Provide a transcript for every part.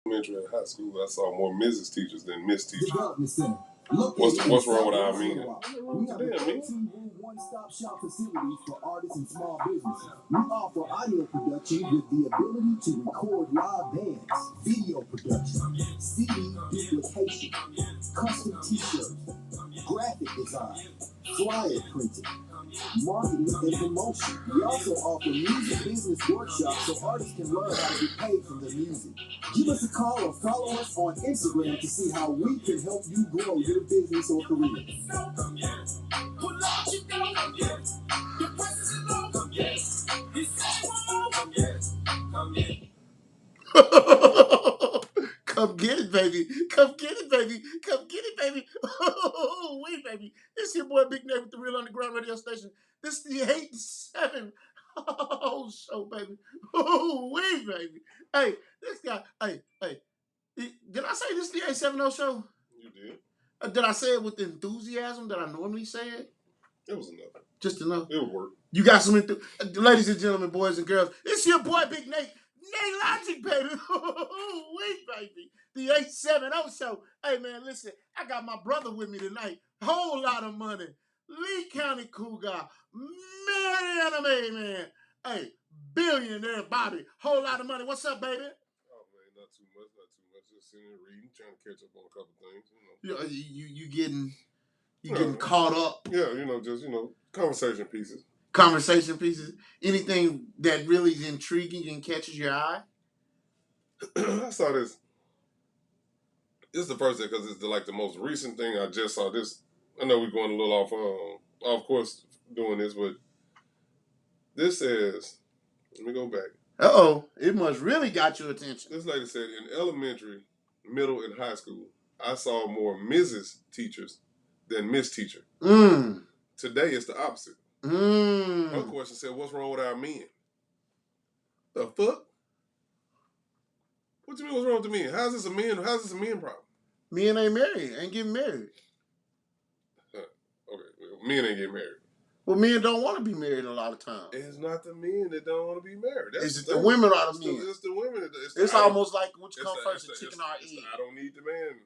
Elementary and high school, I saw more Mrs. teachers than Miss teachers. What's wrong with our men? We have a 13-room one-stop shop facility for artists and small businesses. We offer audio production with the ability to record live bands, video production, CD duplication, custom t-shirts, graphic design, flyer printing, marketing and promotion. We also offer music business workshops so artists can learn how to get paid from their music. Give us a call or follow us on Instagram to see how we can help you grow your business or career. Come get it, baby. Come get it, baby. Come get it, baby. Oh, wait, baby. This your boy Big Nate with the Real Underground Radio Station. This is the 87 show, baby. Oh, wait, baby. Hey, this guy. Hey. Did I say this is the 870 show? You did. Did I say it with the enthusiasm that I normally say it? It was enough. Just enough. It would work. You got some ladies and gentlemen, boys and girls. It's your boy Big Nate. NateLogic, baby. Wait, baby. The 870 show. Hey, man, listen. I got my brother with me tonight. Whole lot of money. Lee County Cougar. Mariana May, man. Hey, Billionaire Bobby. Whole lot of money. What's up, baby? Oh, man, not too much. Just sitting here reading, trying to catch up on a couple things. You getting caught up. Yeah, just conversation pieces. Conversation pieces. Anything that really is intriguing and catches your eye? I saw this. This is the first thing because it's the most recent thing I just saw. This, I know we're going a little off course doing this, but this says, let me go back. It must really got your attention. This lady said in elementary, middle, and high school, I saw more Mrs. teachers than Miss teacher. Today it's the opposite. Her question said, what's wrong with our men? The fuck? What you mean what's wrong with the men? How's this a men problem? Men ain't married, ain't getting married. Okay, well, men ain't getting married. Well, men don't want to be married a lot of times. It's not the men that don't want to be married. It's the women are the men. It's the women. It's almost like which comes first, the chicken or egg. I don't need the man.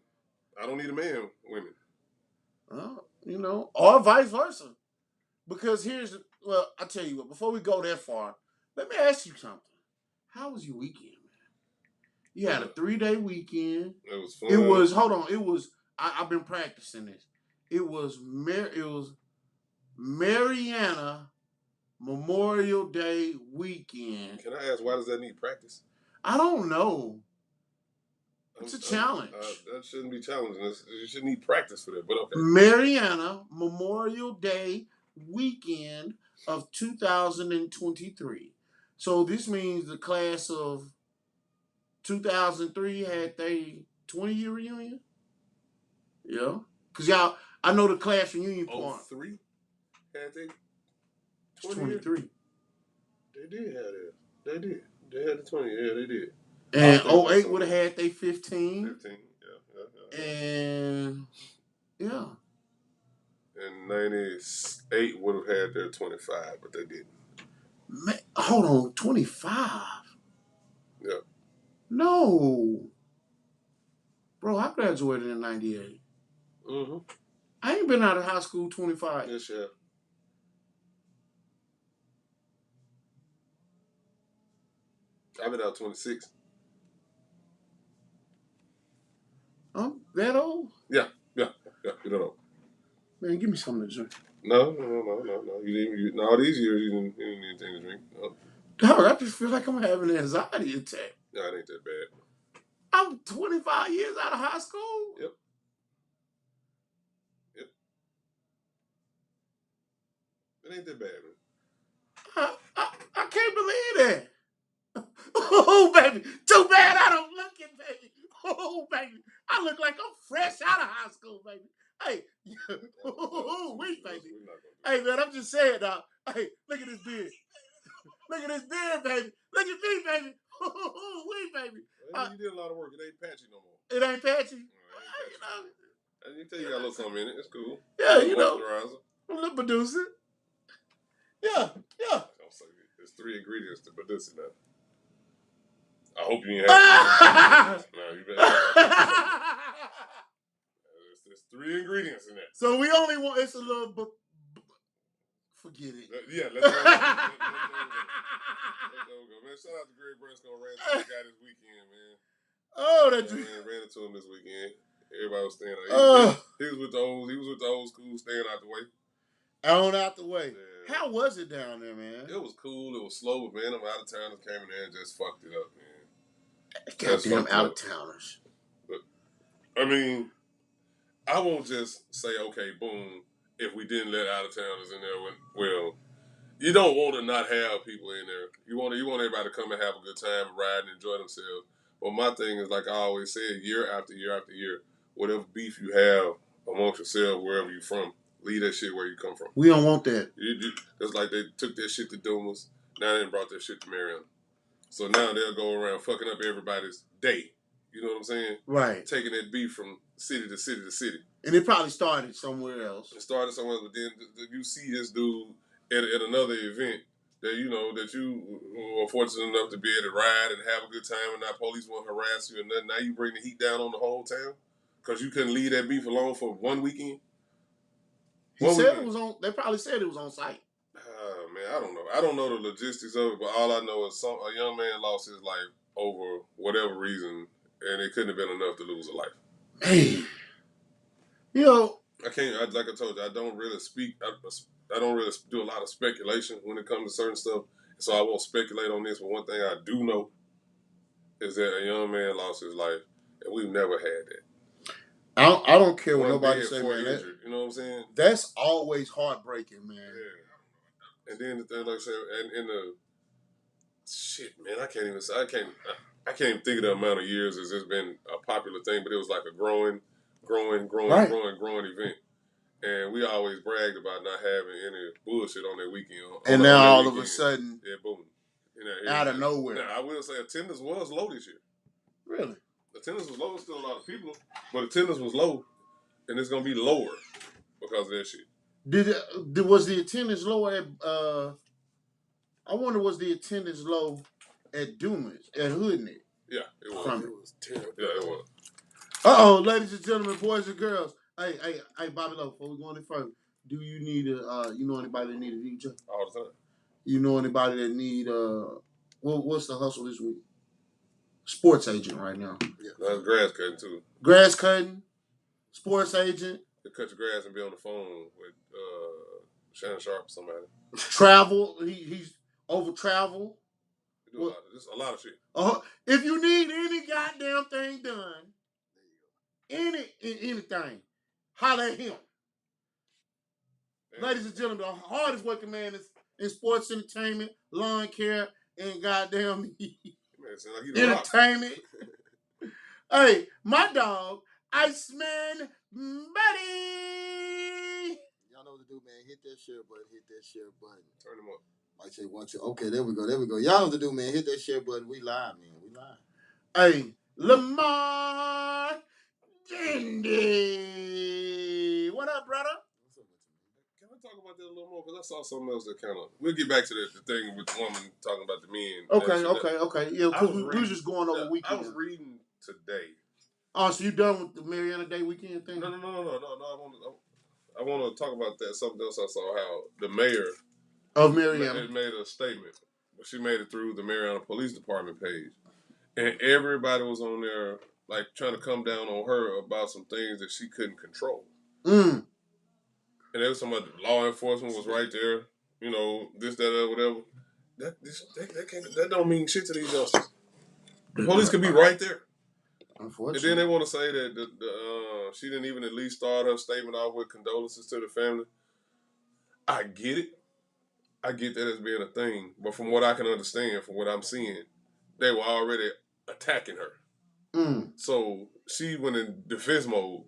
I don't need a man, women. Or vice versa. Because I tell you what, before we go that far, let me ask you something. How was your weekend, man? You had a 3-day weekend. It was fun. I've been practicing this. It was Mariana Memorial Day weekend. Can I ask, why does that need practice? I don't know. It's a challenge. That shouldn't be challenging. You should need practice for that, but okay. Mariana Memorial Day weekend of 2023. So this means the class of 2003 had their 20-year reunion. Yeah. Because I know the class reunion part. 03 had they 23. They did have that. They did. They had the 20. Yeah, they did. And 08 would have had their 15. 15, yeah. And, yeah. And 98 would have had their 25, but they didn't. Man, hold on, 25? Yeah. No. Bro, I graduated in 98. Mm-hmm. I ain't been out of high school 25. Yes, yeah. I've been out 26. I'm that old? Yeah. You don't know. Man, give me something to drink. No. All these years you didn't need anything to drink. No. Dog, I just feel like I'm having an anxiety attack. No, it ain't that bad. I'm 25 years out of high school? Yep. It ain't that bad, man. I can't believe that. Oh, baby. Too bad I don't look it, baby. Oh, baby. I look like I'm fresh out of high school, baby. Hey. Wait, baby. Hey, man, I'm just saying, dog. Hey, look at this beard. Look at this beard, baby. Look at me, baby. Wait, baby. You did a lot of work. It ain't patchy no more. It ain't patchy? You tell you got a little something in it. It's cool. Yeah, moisturizer. I'm a little producer. Yeah. There's 3 ingredients to produce it now. I hope you ain't had it. No, you better. There's 3 ingredients in that. So we only want, it's a little, forget it. Yeah, let's go. Let's go. Man, shout out to Greg Branscombe. Ran into the guy this weekend, man. Oh, man, ran into him this weekend. Everybody was staying out. He was with the old school, staying out the way. Out the way. Yeah. How was it down there, man? It was cool. It was slow, but man, them out of towners came in there and just fucked it up, man. Goddamn out of towners. I mean, I won't just say, okay, boom, if we didn't let out of towners in there. Well, you don't want to not have people in there. You want everybody to come and have a good time, ride and enjoy themselves. But my thing is, like I always said, year after year after year, whatever beef you have amongst yourself, wherever you're from, leave that shit where you come from. We don't want that. It's like they took that shit to Dumas, now they brought that shit to Mariana. So now they'll go around fucking up everybody's day. You know what I'm saying? Right. Taking that beef from city to city to city. And it probably started somewhere else. It started somewhere else, but then you see this dude at another event that you were fortunate enough to be able to ride and have a good time, and not police won't harass you and nothing. Now you bring the heat down on the whole town because you couldn't leave that beef alone for one weekend. It was on. They probably said it was on site. Man, I don't know. I don't know the logistics of it, but all I know is a young man lost his life over whatever reason, and it couldn't have been enough to lose a life. Man, I can't. Like I told you, I don't really speak. I don't really do a lot of speculation when it comes to certain stuff, so I won't speculate on this. But one thing I do know is that a young man lost his life, and we've never had that. I don't care what nobody say, man. Injured, you know what I'm saying? That's always heartbreaking, man. Yeah. And then the thing, like I said, and in the shit, man, I can't even think of the amount of years as it's been a popular thing, but it was like a growing event. And we always bragged about not having any bullshit on that weekend. And now all of a sudden, yeah, boom. Out of nowhere. Now, I will say attendance was low this year. Really? Attendance was low. Still a lot of people, but attendance was low, and it's gonna be lower because of that shit. Was the attendance low at? I wonder, was the attendance low at Dumas at Hoodneck? Yeah, it was. It was terrible. Yeah, it was. Ladies and gentlemen, boys and girls. Hey, Bobby Lowe, before we go any further, do you need you know anybody that need a DJ? All the time. You know anybody that need what's the hustle this week? Sports agent right now. Yeah. That's grass cutting too. Grass cutting, sports agent. To cut your grass and be on the phone with Shannon Sharp or somebody. Travel. He's over travel. He do a lot of shit. If you need any goddamn thing done, anything, holler at him. Damn. Ladies and gentlemen, the hardest working man is in sports entertainment, lawn care, and goddamn entertainment. Hey, my dog, Iceman, buddy. Y'all know what to do, man. Hit that share button. Turn them up. I say 1, 2. Okay, there we go. Y'all know what to do, man. Hit that share button. We live, man. Hey, Lamar Jindy. What up, brother? Can I talk about that a little more? Because I saw something else that kind of... We'll get back to the thing with the woman talking about the men. Okay. Yeah, because we were just going over weekend. I was reading today. Oh, so you done with the Mariana Day weekend thing? No. I want to talk about that. Something else I saw, how the mayor of Mariana made a statement. But she made it through the Mariana Police Department page. And everybody was on there, like, trying to come down on her about some things that she couldn't control. And there was some other law enforcement was right there, you know, this, that, whatever. That don't mean shit to these youngsters. The police could be right there. Unfortunately. And then they want to say that she didn't even at least start her statement off with condolences to the family. I get it. I get that as being a thing. But from what I can understand, from what I'm seeing, they were already attacking her. So she went in defense mode.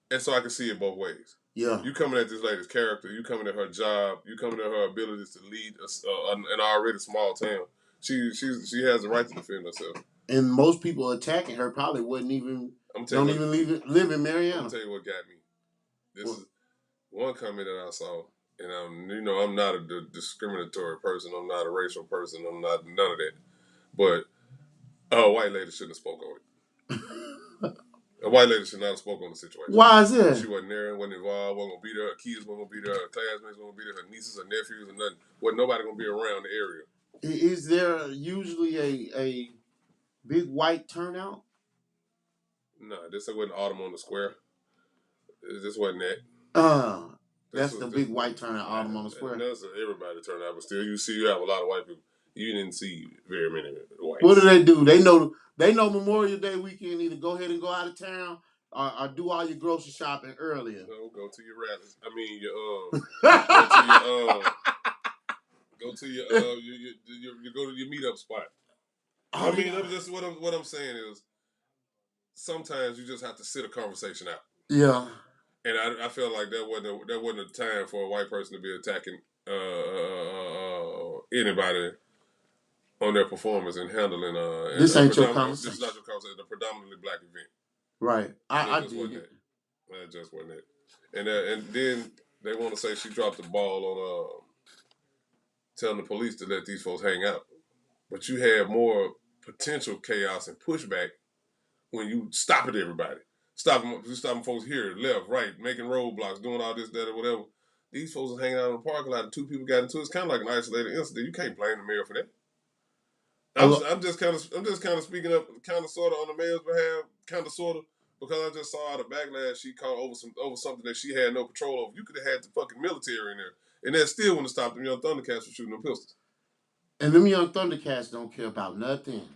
And so I can see it both ways. Yeah. You coming at this lady's character. You coming at her job. You coming at her abilities to lead an already small town. She has the right to defend herself. And most people attacking her probably live in Mariana. I'll tell you what got me. This is one comment that I saw, and I'm not a discriminatory person. I'm not a racial person. I'm not none of that. But Oh, a white lady shouldn't have spoke on it. A white lady should not have spoke on the situation. Why is that? She wasn't there, wasn't involved, wasn't gonna be there. Her kids wasn't gonna be there. Her classmates wasn't gonna be there. Her nieces, her nephews, and nothing. Wasn't nobody gonna be around the area. Is there usually a big white turnout? No, this wasn't Autumn on the Square. This wasn't that. That's the big white turnout, Autumn on the Square. That's everybody turned out, but still, you have a lot of white people. You didn't see very many whites. What do? They know Memorial Day weekend. Either go ahead and go out of town, or do all your grocery shopping earlier. No, go to your rallies. I mean, go to your meetup spot. I mean, that's just what I'm saying is sometimes you just have to sit a conversation out. Yeah. And I feel like that wasn't a time for a white person to be attacking anybody on their performance and handling. This ain't your conversation. This is not your conversation. It's a predominantly black event. Right. I dig it. That just wasn't it. And then they want to say she dropped the ball on telling the police to let these folks hang out, but you have more potential chaos and pushback when you stop at everybody. Stopping folks here, left, right, making roadblocks, doing all this, that, or whatever. These folks are hanging out in the parking lot and two people got into it. It's kind of like an isolated incident. You can't blame the mayor for that. I'm just kind of speaking up, kind of sort of on the mayor's behalf, kind of sort of, because I just saw the backlash she caught over something that she had no control over. You could have had the fucking military in there, and that still wouldn't have stopped them young Thundercats from shooting them pistols. And them young Thundercats don't care about nothing.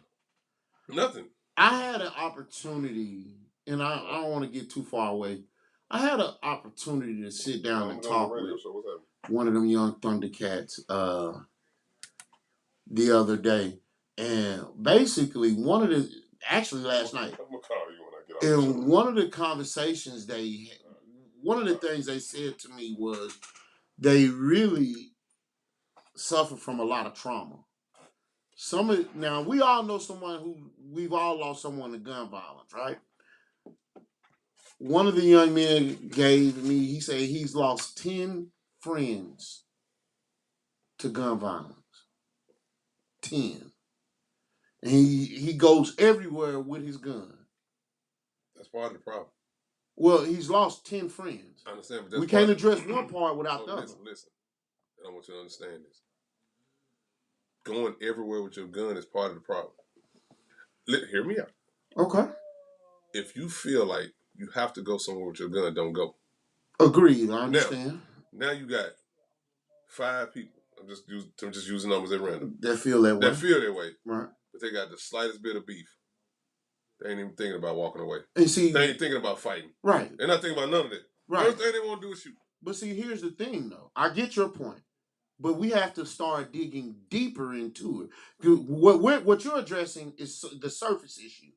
Nothing. I had an opportunity, and I don't want to get too far away. I had an opportunity to sit down and talk with one of them young Thundercats the other day. And basically, actually last night, I'm gonna call you when I get off. and one of the conversations one of the things they said to me was they really suffer from a lot of trauma. Now we all know someone we've all lost someone to gun violence, right? One of the young men he said he's lost 10 friends to gun violence. 10. And he goes everywhere with his gun. That's part of the problem. Well, he's lost 10 friends. I understand, but we can't address one part without the other. Listen. I want you to understand this. Going everywhere with your gun is part of the problem. Hear me out. Okay. If you feel like you have to go somewhere with your gun, don't go. Agreed. I understand. Now you got 5 people. I'm just using numbers at random. That feel that way. Right. But they got the slightest bit of beef. They ain't even thinking about walking away. And see, they ain't thinking about fighting. Right. They're not thinking about none of that. Right. First thing they want to do is shoot. But see, here's the thing, though. I get your point. But we have to start digging deeper into it. What you're addressing is the surface issue.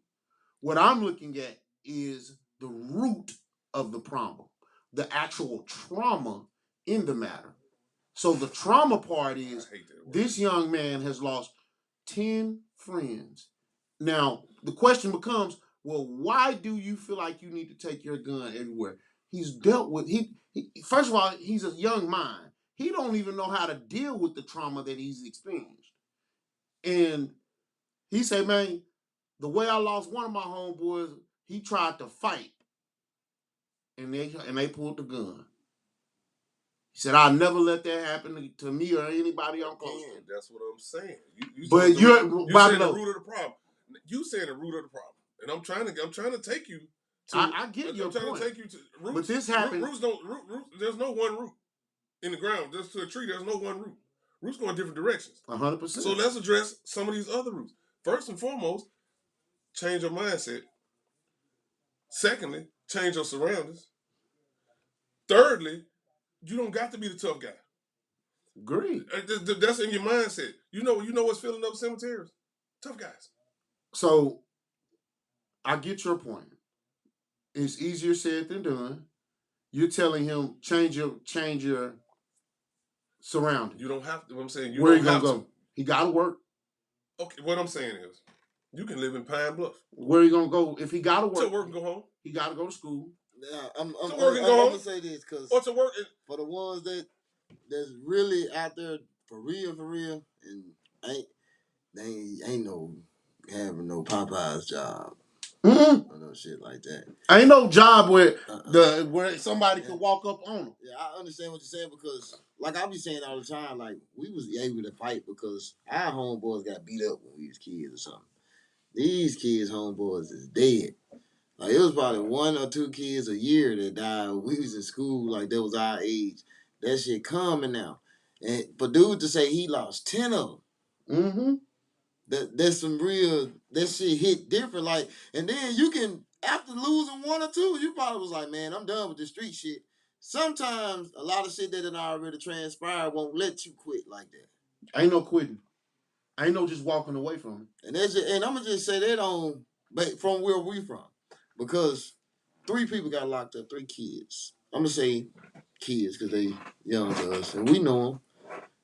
What I'm looking at is the root of the problem, the actual trauma in the matter. So the trauma part is this young man has lost 10 friends. Now, the question becomes, well, why do you feel like you need to take your gun everywhere? He's dealt with, first of all, he's a young mind. He don't even know how to deal with the trauma that he's experienced. And he said, man, the way I lost one of my homeboys, he tried to fight. And they pulled the gun. He said, I'll never let that happen to me or anybody I'm close to. That's what I'm saying. But you're saying the root of the problem. You saying the root of the problem. And I'm trying to take you to I get your point. I'm trying to take you to roots. But this happened. Roots there's no one root. In the ground, just to a tree, there's no one root. Roots go in different directions. 100%. So let's address some of these other roots. First and foremost, change your mindset. Secondly, change your surroundings. Thirdly, you don't got to be the tough guy. Great. That's in your mindset. You know what's filling up cemeteries? Tough guys. So, I get your point. It's easier said than done. You're telling him change your surroundings. You don't have to. I'm saying where he gonna go? He gotta work. Okay, what I'm saying is, you can live in Pine Bluff. Where he gonna go if he gotta work? To work and go home. He gotta go to school. Yeah, I'm gonna say this because or to work for the ones that's really out there for real, and ain't having no Popeye's job. Mm-hmm. Or no shit like that. Ain't no job where where somebody can walk up on them. Yeah, I understand what you're saying because, like I be saying all the time, like we was able to fight because our homeboys got beat up when we was kids or something. These kids' homeboys is dead. Like it was probably 1 or 2 kids a year that died when we was in school. Like that was our age. That shit coming now, and for dude to say he lost 10 of them. Mm-hmm. That's some real. That shit hit different. Like, and then you can after losing 1 or 2, you probably was like, man, I'm done with this street shit. Sometimes a lot of shit that had already transpired won't let you quit like that. Ain't no quitting. Ain't no just walking away from it. And and I'm gonna just say that on, but from where we from, because 3 people got locked up, 3 kids. I'm gonna say kids because they young to us, and we know them.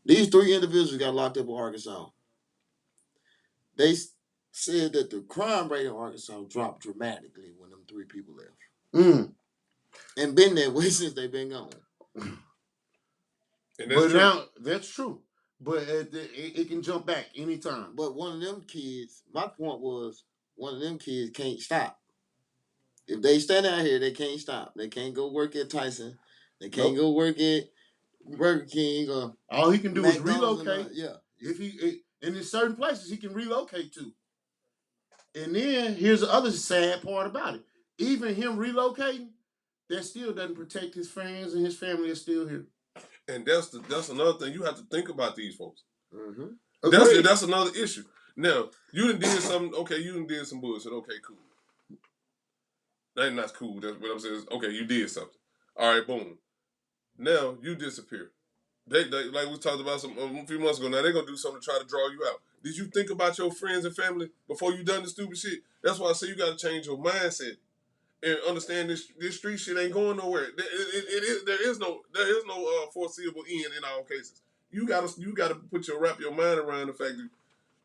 These 3 individuals got locked up in Arkansas. They said that the crime rate in Arkansas dropped dramatically when them 3 people left. And been that way since they been gone. And that's true. Now that's true. But it can jump back anytime. But one of them kids, my point was, one of them kids can't stop. If they stand out here, they can't stop. They can't go work at Tyson. They can't go work at Burger King or all he can do McDonald's is relocate. Yeah. If and in certain places he can relocate to. And then here's the other sad part about it. Even him relocating, that still doesn't protect his friends and his family is still here. And that's another thing you have to think about these folks. Mm-hmm. That's another issue. Now you done did something. Okay, you done did some bullshit. Okay, cool. That ain't not cool. That's what I'm saying. Okay, you did something. All right, boom. Now you disappear. They like we talked about a few months ago. Now they're gonna do something to try to draw you out. Did you think about your friends and family before you done the stupid shit? That's why I say you got to change your mindset and understand this street shit ain't going nowhere. There is no foreseeable end in all cases. You gotta wrap your mind around the fact that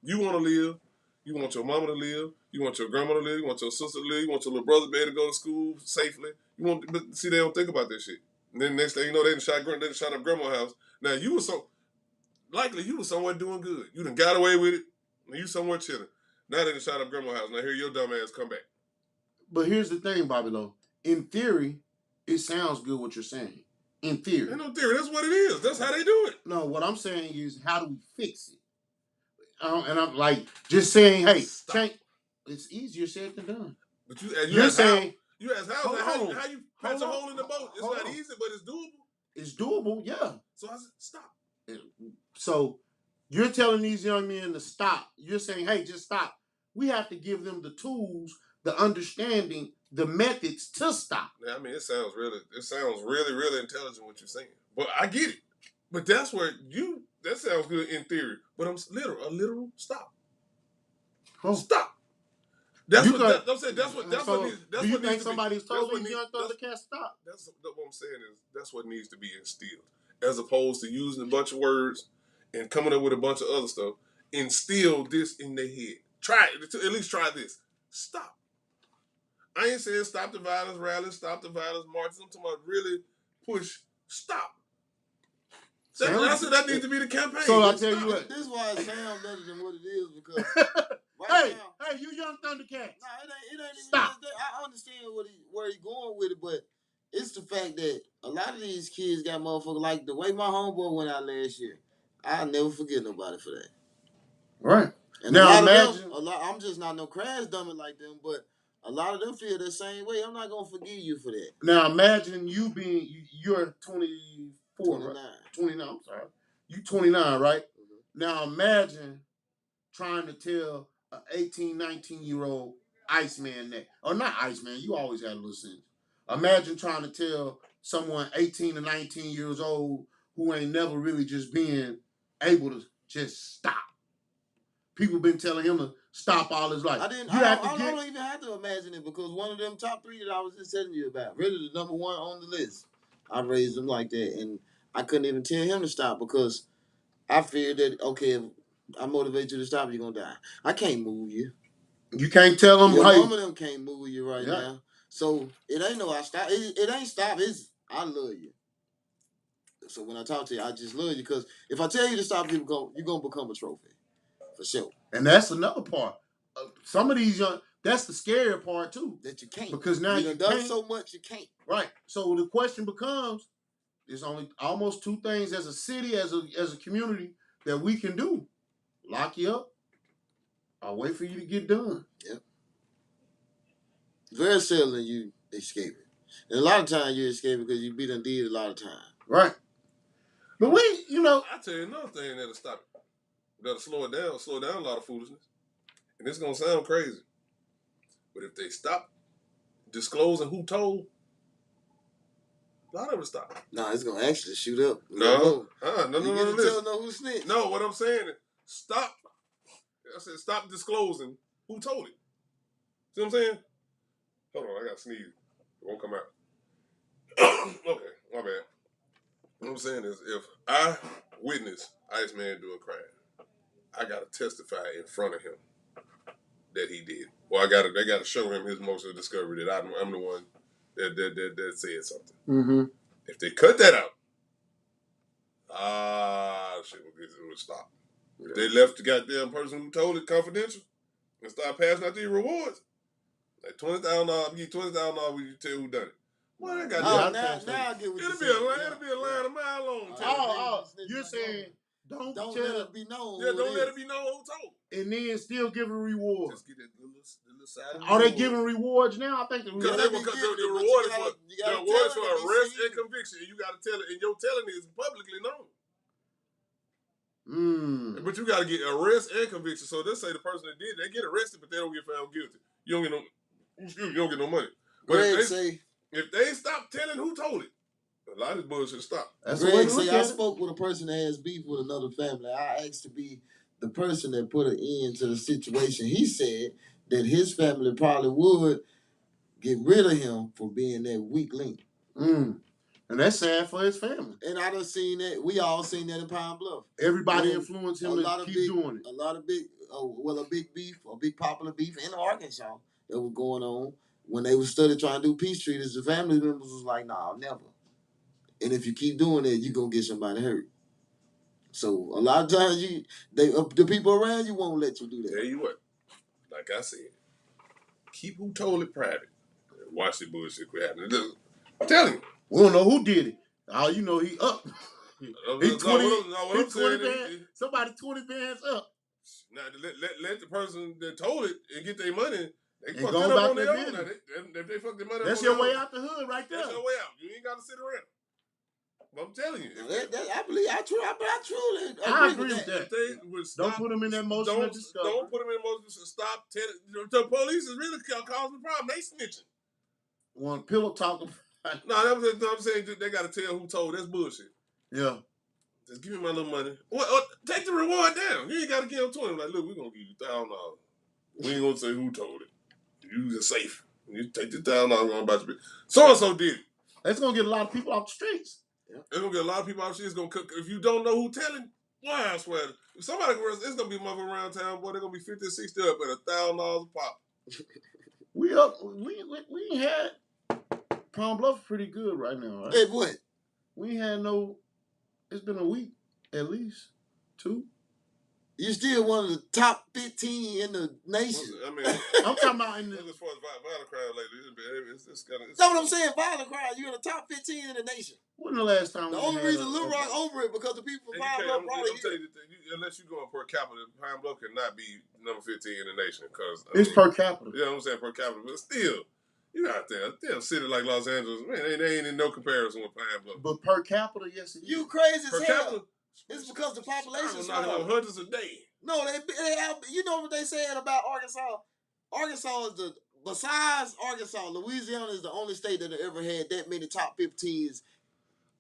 you want to live. You want your mama to live. You want your grandma to live. You want your sister to live. You want your little brother to be able to go to school safely. But see, they don't think about that shit. And then next thing you know, they done shot up grandma's house. Now you was likely you was somewhere doing good. You done got away with it. And you somewhere chilling. Now they done shot up grandma's house. Now here your dumb ass come back. But here's the thing, Bobby Lowe. In theory, it sounds good what you're saying. In theory. Ain't no theory. That's what it is. That's how they do it. No, what I'm saying is, how do we fix it? And I'm like, just saying, hey, it's easier said than done. But you're saying, you ask how you patch a hole in the boat. It's not easy, but it's doable. It's doable, yeah. So I said, stop. So you're telling these young men to stop. You're saying, hey, just stop. We have to give them the tools, the understanding, the methods to stop. Yeah, I mean, it sounds really, really intelligent what you're saying. But I get it. But that's where that sounds good in theory. But a literal stop. Oh. Stop. That's what you think somebody's told these young Thundercats stop? That's what I'm saying is that's what needs to be instilled. As opposed to using a bunch of words and coming up with a bunch of other stuff. Instill this in their head. At least try this. Stop. I ain't saying stop the violence rallies, stop the violence marches. I'm talking about really push, stop. That needs to be the campaign. So I'll tell you what. This is why it sounds better than what it is because hey, you young Thundercats. Nah, it ain't even. Stop. I understand where he going with it, but it's the fact that a lot of these kids got motherfuckers like the way my homeboy went out last year. I'll never forget nobody for that. Right. And now imagine I'm just not no crash dummy like them, but a lot of them feel the same way. I'm not gonna forgive you for that. Now imagine you're 24, 29. Right? 29. I'm sorry. You 29, right? Mm-hmm. Now imagine trying to tell an 18, 19-year-old Iceman that, or not Iceman. You always had a little sense. Imagine trying to tell someone 18 to 19 years old who ain't never really just being able to just stop. People been telling him to stop all his life. I don't even have to imagine it because one of them top 3 that I was just telling you about, really the number 1 on the list, I raised him like that, and I couldn't even tell him to stop because I feared that if I motivate you to stop, you're gonna die. I can't move you. You can't tell them. Your mama them can't move you right now. So it ain't no I stop. It ain't stop. It's I love you. So when I talk to you, I just love you because if I tell you to stop, you're gonna become a trophy. For sure. And that's another part. some of these young, that's the scary part too. That you can't. Because now you done can't. so much you can't. Right. So the question becomes, there's only almost two things as a city, as a community that we can do. Lock you up or wait for you to get done. Yep. Very seldom you escape it. And a lot of times you escape it because you be done did a lot of time. Right. But we, I tell you another thing that'll stop it. That'll slow down a lot of foolishness. And it's gonna sound crazy. But if they stop disclosing who told, a lot of it stop. No, it's gonna actually shoot up. No. You get to tell no who snitched. No, what I'm saying is stop. I said stop disclosing who told it. See what I'm saying? Hold on, I got to sneeze. It won't come out. Okay, my bad. What I'm saying is if I witness Iceman do a crime, I gotta testify in front of him that he did. Or they gotta show him his motion of discovery that I'm the one that said something. Mm-hmm. If they cut that out, shit will stop. If they left the goddamn person who told it confidential and start passing out these rewards, like $20,000, give you $20,000 when you tell who done it. Well, I got now I get what it'll you're be a line a mile long. You're saying don't let it be known. Yeah, don't let it be known who told. And then still give a reward. Just get that little side. Are they giving rewards now? I think the reward is for arrest and conviction. You got to tell it, and your telling is publicly known. But you got to get arrest and conviction. So let's say the person that did, they get arrested, but they don't get found guilty. You don't get no money. But if they stop telling who told it, a lot of this bullshit stop. Greg say I spoke with a person that has beef with another family. I asked to be the person that put an end to the situation. He said that his family probably would get rid of him for being that weak link. And that's sad for his family. And I done seen that. We all seen that in Pine Bluff. Everybody influenced him to keep doing it. A lot of big beef, a big popular beef in Arkansas that was going on. When they was trying to do peace treaties, the family members was like, nah, never. And if you keep doing that, you're going to get somebody hurt. So a lot of times the people around you won't let you do that. Tell you what, like I said, keep who told it private. Watch the bullshit quit happening. I'm telling you. We don't know who did it. All you know, he up. He 20 bands. Somebody 20 bands up. Now let the person that told it and get their money. They fuck that up on their own. If they fuck their money, that's your way out the hood, right there. That's your way out. You ain't got to sit around. But I'm telling you, I truly agree with that. If they would stop, don't put them in that motion of discovery. Don't put them in motion. Stop. The police is really causing the problem. They snitching. One pillow talking. No, I'm saying they got to tell who told. That's bullshit. Yeah. Just give me my little money. Well, take the reward down. You ain't got to give them 20. Like, look, we're going to give you $1,000. We ain't going to say who told it. You just safe. You take the $1,000 going about your business. So-and-so did it. That's going to get a lot of people off the streets. Yeah. It's going to get a lot of people off the streets. If you don't know who telling, boy, I swear. If somebody, it's going to be mother around town, boy, they're going to be 50 or 60 up at $1,000 a pop. We up. We had Palm Bluff pretty good right now, right? Hey, what? We had no. It's been a week, at least 2. You still one of the top 15 in the nation. I mean, I'm talking about in the. As far as violent crime lately, it's kind of. That's what I'm saying. Violent crime. You're in the top 15 in the nation. When the last time? The only reason Little Rock over it because the people from Pine Bluff brought it here. Unless you go per capita, Pine Bluff cannot be number 15 in the nation because it's per capita. You know what I'm saying, per capita, but still. You out there, damn city like Los Angeles, man, they ain't in no comparison with Pine Bluff. But per capita, yes, it is. You crazy as hell. Capita, it's because the population is knocking on hundreds a day. No, they have. You know what they saying about Arkansas? Arkansas is besides Arkansas, Louisiana is the only state that ever had that many top 15s.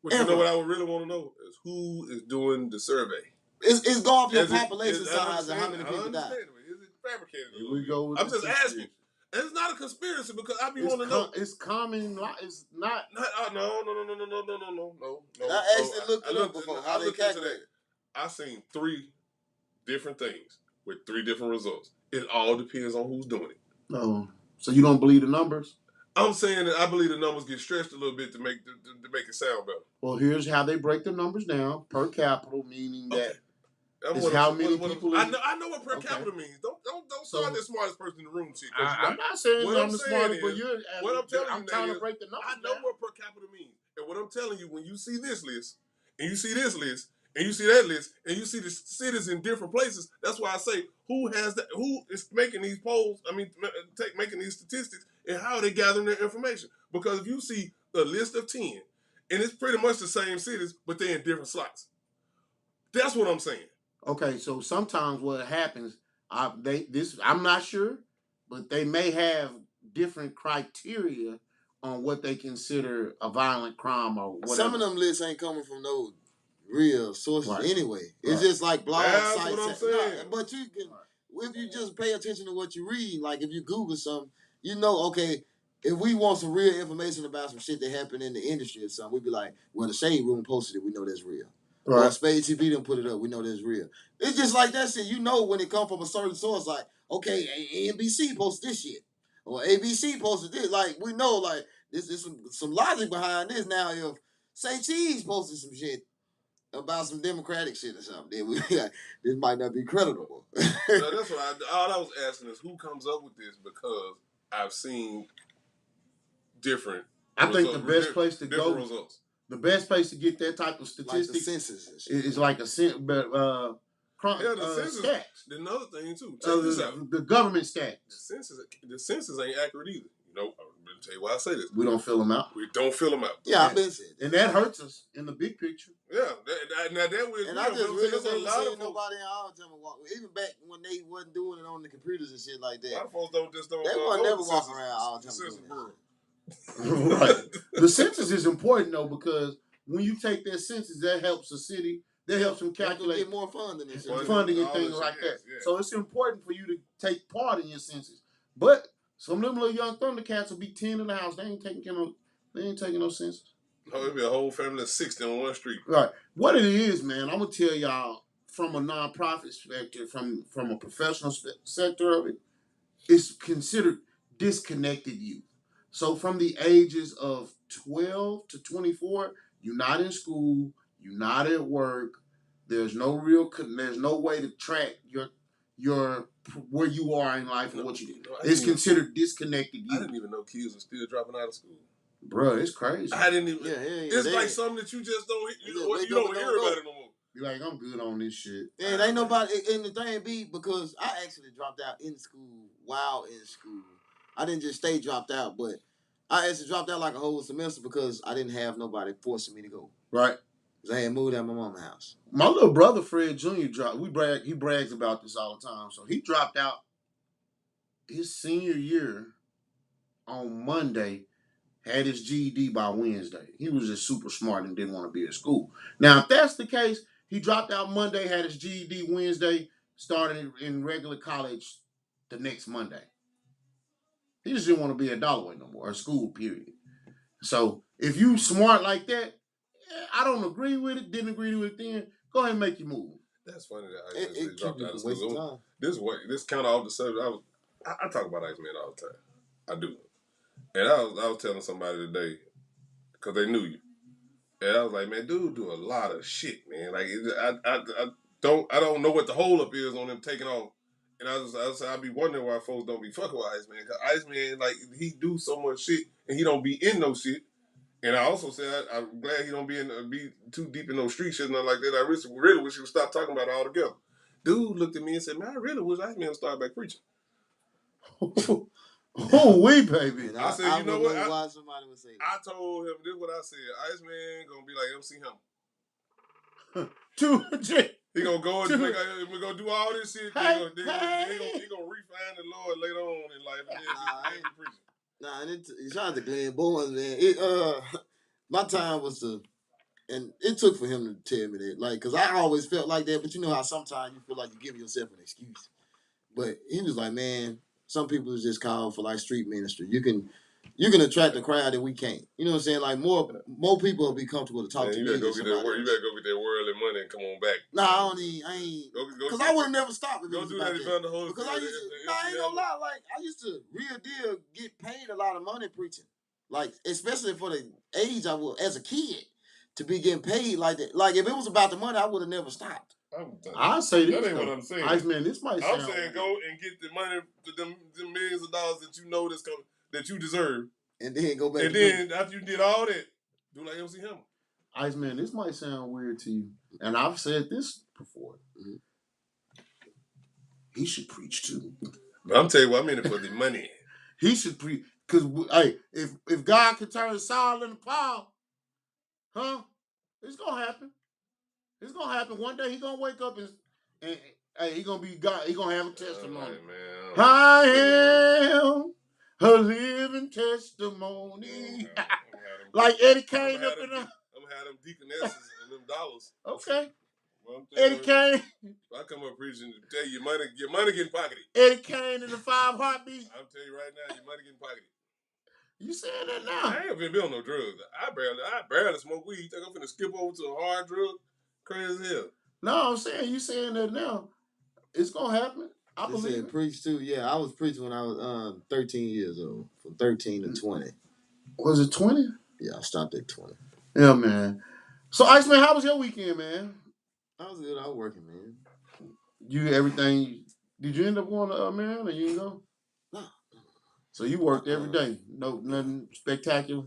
But you know what I would really want to know is who is doing the survey. It's going off your population size and how many people die. Is it fabricated? Here we go. I'm just asking. And it's not a conspiracy because I be wanting to know. It's common. It's not. No. I actually looked it up before. How they calculate it? I seen 3 different things with 3 different results. It all depends on who's doing it. No. So you don't believe the numbers? I'm saying that I believe the numbers get stretched a little bit to make it sound better. Well, here's how they break the numbers down per capita, meaning that Is how many people? I know what per capita means. Don't start the smartest person in the room shit. I'm not saying what I'm the smartest, but what I'm telling you, trying to break the numbers. I know what per capita means, and what I'm telling you, when you see this list, and you see this list, and you see that list, and you see the cities in different places, that's why I say who is making these polls? I mean, making these statistics, and how are they gathering their information? Because if you see a list of 10, and it's pretty much the same cities, but they're in different slots. That's what I'm saying. Okay, so sometimes what happens, I'm not sure, but they may have different criteria on what they consider a violent crime or whatever. Some of them lists ain't coming from no real sources anyway. It's just like blog sites. That's what I'm saying. But you can, if you just pay attention to what you read, like if you Google something, you know, okay, if we want some real information about some shit that happened in the industry or something, we'd be like, well, the Shade Room posted it, we know that's real. Right. Or Spade TV didn't put it up, we know that's real. It's just like that shit. You know when it comes from a certain source, like, okay, NBC posted this shit. Or ABC posted this. Like, we know, like, there's some logic behind this. Now, if Say Cheese posted some shit about some Democratic shit or something, then this might not be creditable. No, that's what all I was asking is who comes up with this, because I've seen different. I think the best place to go. Results. The best place to get that type of statistics like the census is like a census, but the census. stats. Another thing too. Check this out. The government stats. The census ain't accurate either. You know, I'm gonna tell you why I say this. We don't fill them out. We don't fill them out. Yeah, I've been saying, and that hurts us in the big picture. Yeah, now that was. And I just really didn't see nobody in our time walk. Even back when they wasn't doing it on the computers and shit like that. A lot of folks don't. They wasn't never walking around all the time. Right. The census is important though, because when you take that census, that helps the city. That helps them calculate get more funding and things like that. Yeah. So it's important for you to take part in your census. But some of them little young Thundercats will be 10 in the house. They ain't taking no census. Oh, it'll be a whole family of 60 on one street. Right. What it is, man, I'm gonna tell y'all from a nonprofit perspective, from a professional sector of it, it's considered disconnected youth. So from the ages of 12 to 24, you're not in school, you're not at work. There's no way to track your where you are in life and what you do. It's considered disconnected youth. I didn't even know kids are still dropping out of school. Bro, it's crazy. I didn't even. It's like something that you just don't. You don't hear about it no more. You're like, I'm good on this shit. And ain't nobody. And the thing be, because I actually dropped out in school while in school. I didn't just stay dropped out, but I actually dropped out like a whole semester because I didn't have nobody forcing me to go. Right. Because I had moved out of my mama's house. My little brother Fred Jr. dropped. He brags about this all the time. So he dropped out his senior year on Monday. Had his GED by Wednesday. He was just super smart and didn't want to be at school. Now, if that's the case, he dropped out Monday, had his GED Wednesday, started in regular college the next Monday. He just didn't want to be at Dalloway no more, or school, period. So, if you smart like that, I don't agree with it, didn't agree with it then, go ahead and make your move. That's funny that Iceman dropped out of school. This kind of off the subject. I talk about Iceman all the time. I do. And I was telling somebody today, because they knew you, and I was like, man, dude do a lot of shit, man. Like I don't know what the hold up is on them taking off. And I'd be wondering why folks don't be fucking with Iceman, because Iceman, like, he do so much shit and he don't be in no shit. And I also said I'm glad he don't be too deep in no street shit, nothing like that. I really wish he would stop talking about it altogether. Dude looked at me and said, man, I really wish Iceman would start back preaching. Oh, we baby. And I said, you know what? Why somebody would say that. I told him, this is what I said. Iceman gonna be like MC Hammer. He gonna go and we're gonna do all this shit. He gonna refine the Lord later on in life. And shout out to Glenn Bowens, man. My time was and it took for him to tell me that, like, because I always felt like that, but you know how sometimes you feel like you're giving yourself an excuse. But he was like, man, some people is just called for like street ministry. You can attract a crowd that we can't. You know what I'm saying? Like more people will be comfortable to talk to me. You better go get that worldly money and come on back. Nah, I ain't. Because I would have never stopped. Go do that in the whole. Because I ain't gonna lie. Like, I used to real deal get paid a lot of money preaching. Like, especially for the age I was as a kid to be getting paid like that. Like, if it was about the money, I would have never stopped. I'll say this. That ain't though. what I'm saying. Iceman, this might sound. I'm saying go and get the money, them millions of dollars that you know that's coming, that you deserve, and then go back. And then after you did all that, do like MC Hammer. Iceman, this might sound weird to you, and I've said this before. Mm-hmm. He should preach too. But I'm telling you what, I'm in it for the money. He should preach, because hey, if God can turn Saul into Paul, it's gonna happen. It's gonna happen. One day he gonna wake up and hey, he gonna be God. He gonna have a testimony. Right, man. I am a living testimony. Like Eddie Kane up in the. I'm gonna have them deaconesses and them dollars. Okay. Well, Eddie Kane. I come up preaching to tell you, your money getting pocketed. Eddie Kane and the 5 Heartbeats. I'm telling you right now, your money getting pocketed. You saying that now? I ain't been on no drugs. I barely smoke weed. You think I'm finna skip over to a hard drug? Crazy as hell. No, I'm saying you saying that now. It's gonna happen. I believe it. Preach too. Yeah, I was preaching when I was 13 years old. From 13 to 20. Was it 20? Yeah, I stopped at 20. Yeah, man. So Iceman, how was your weekend, man? I was good. I was working, man. Everything. Did you end up going to Maryland or you didn't go? No. So you worked every day. No, nothing spectacular.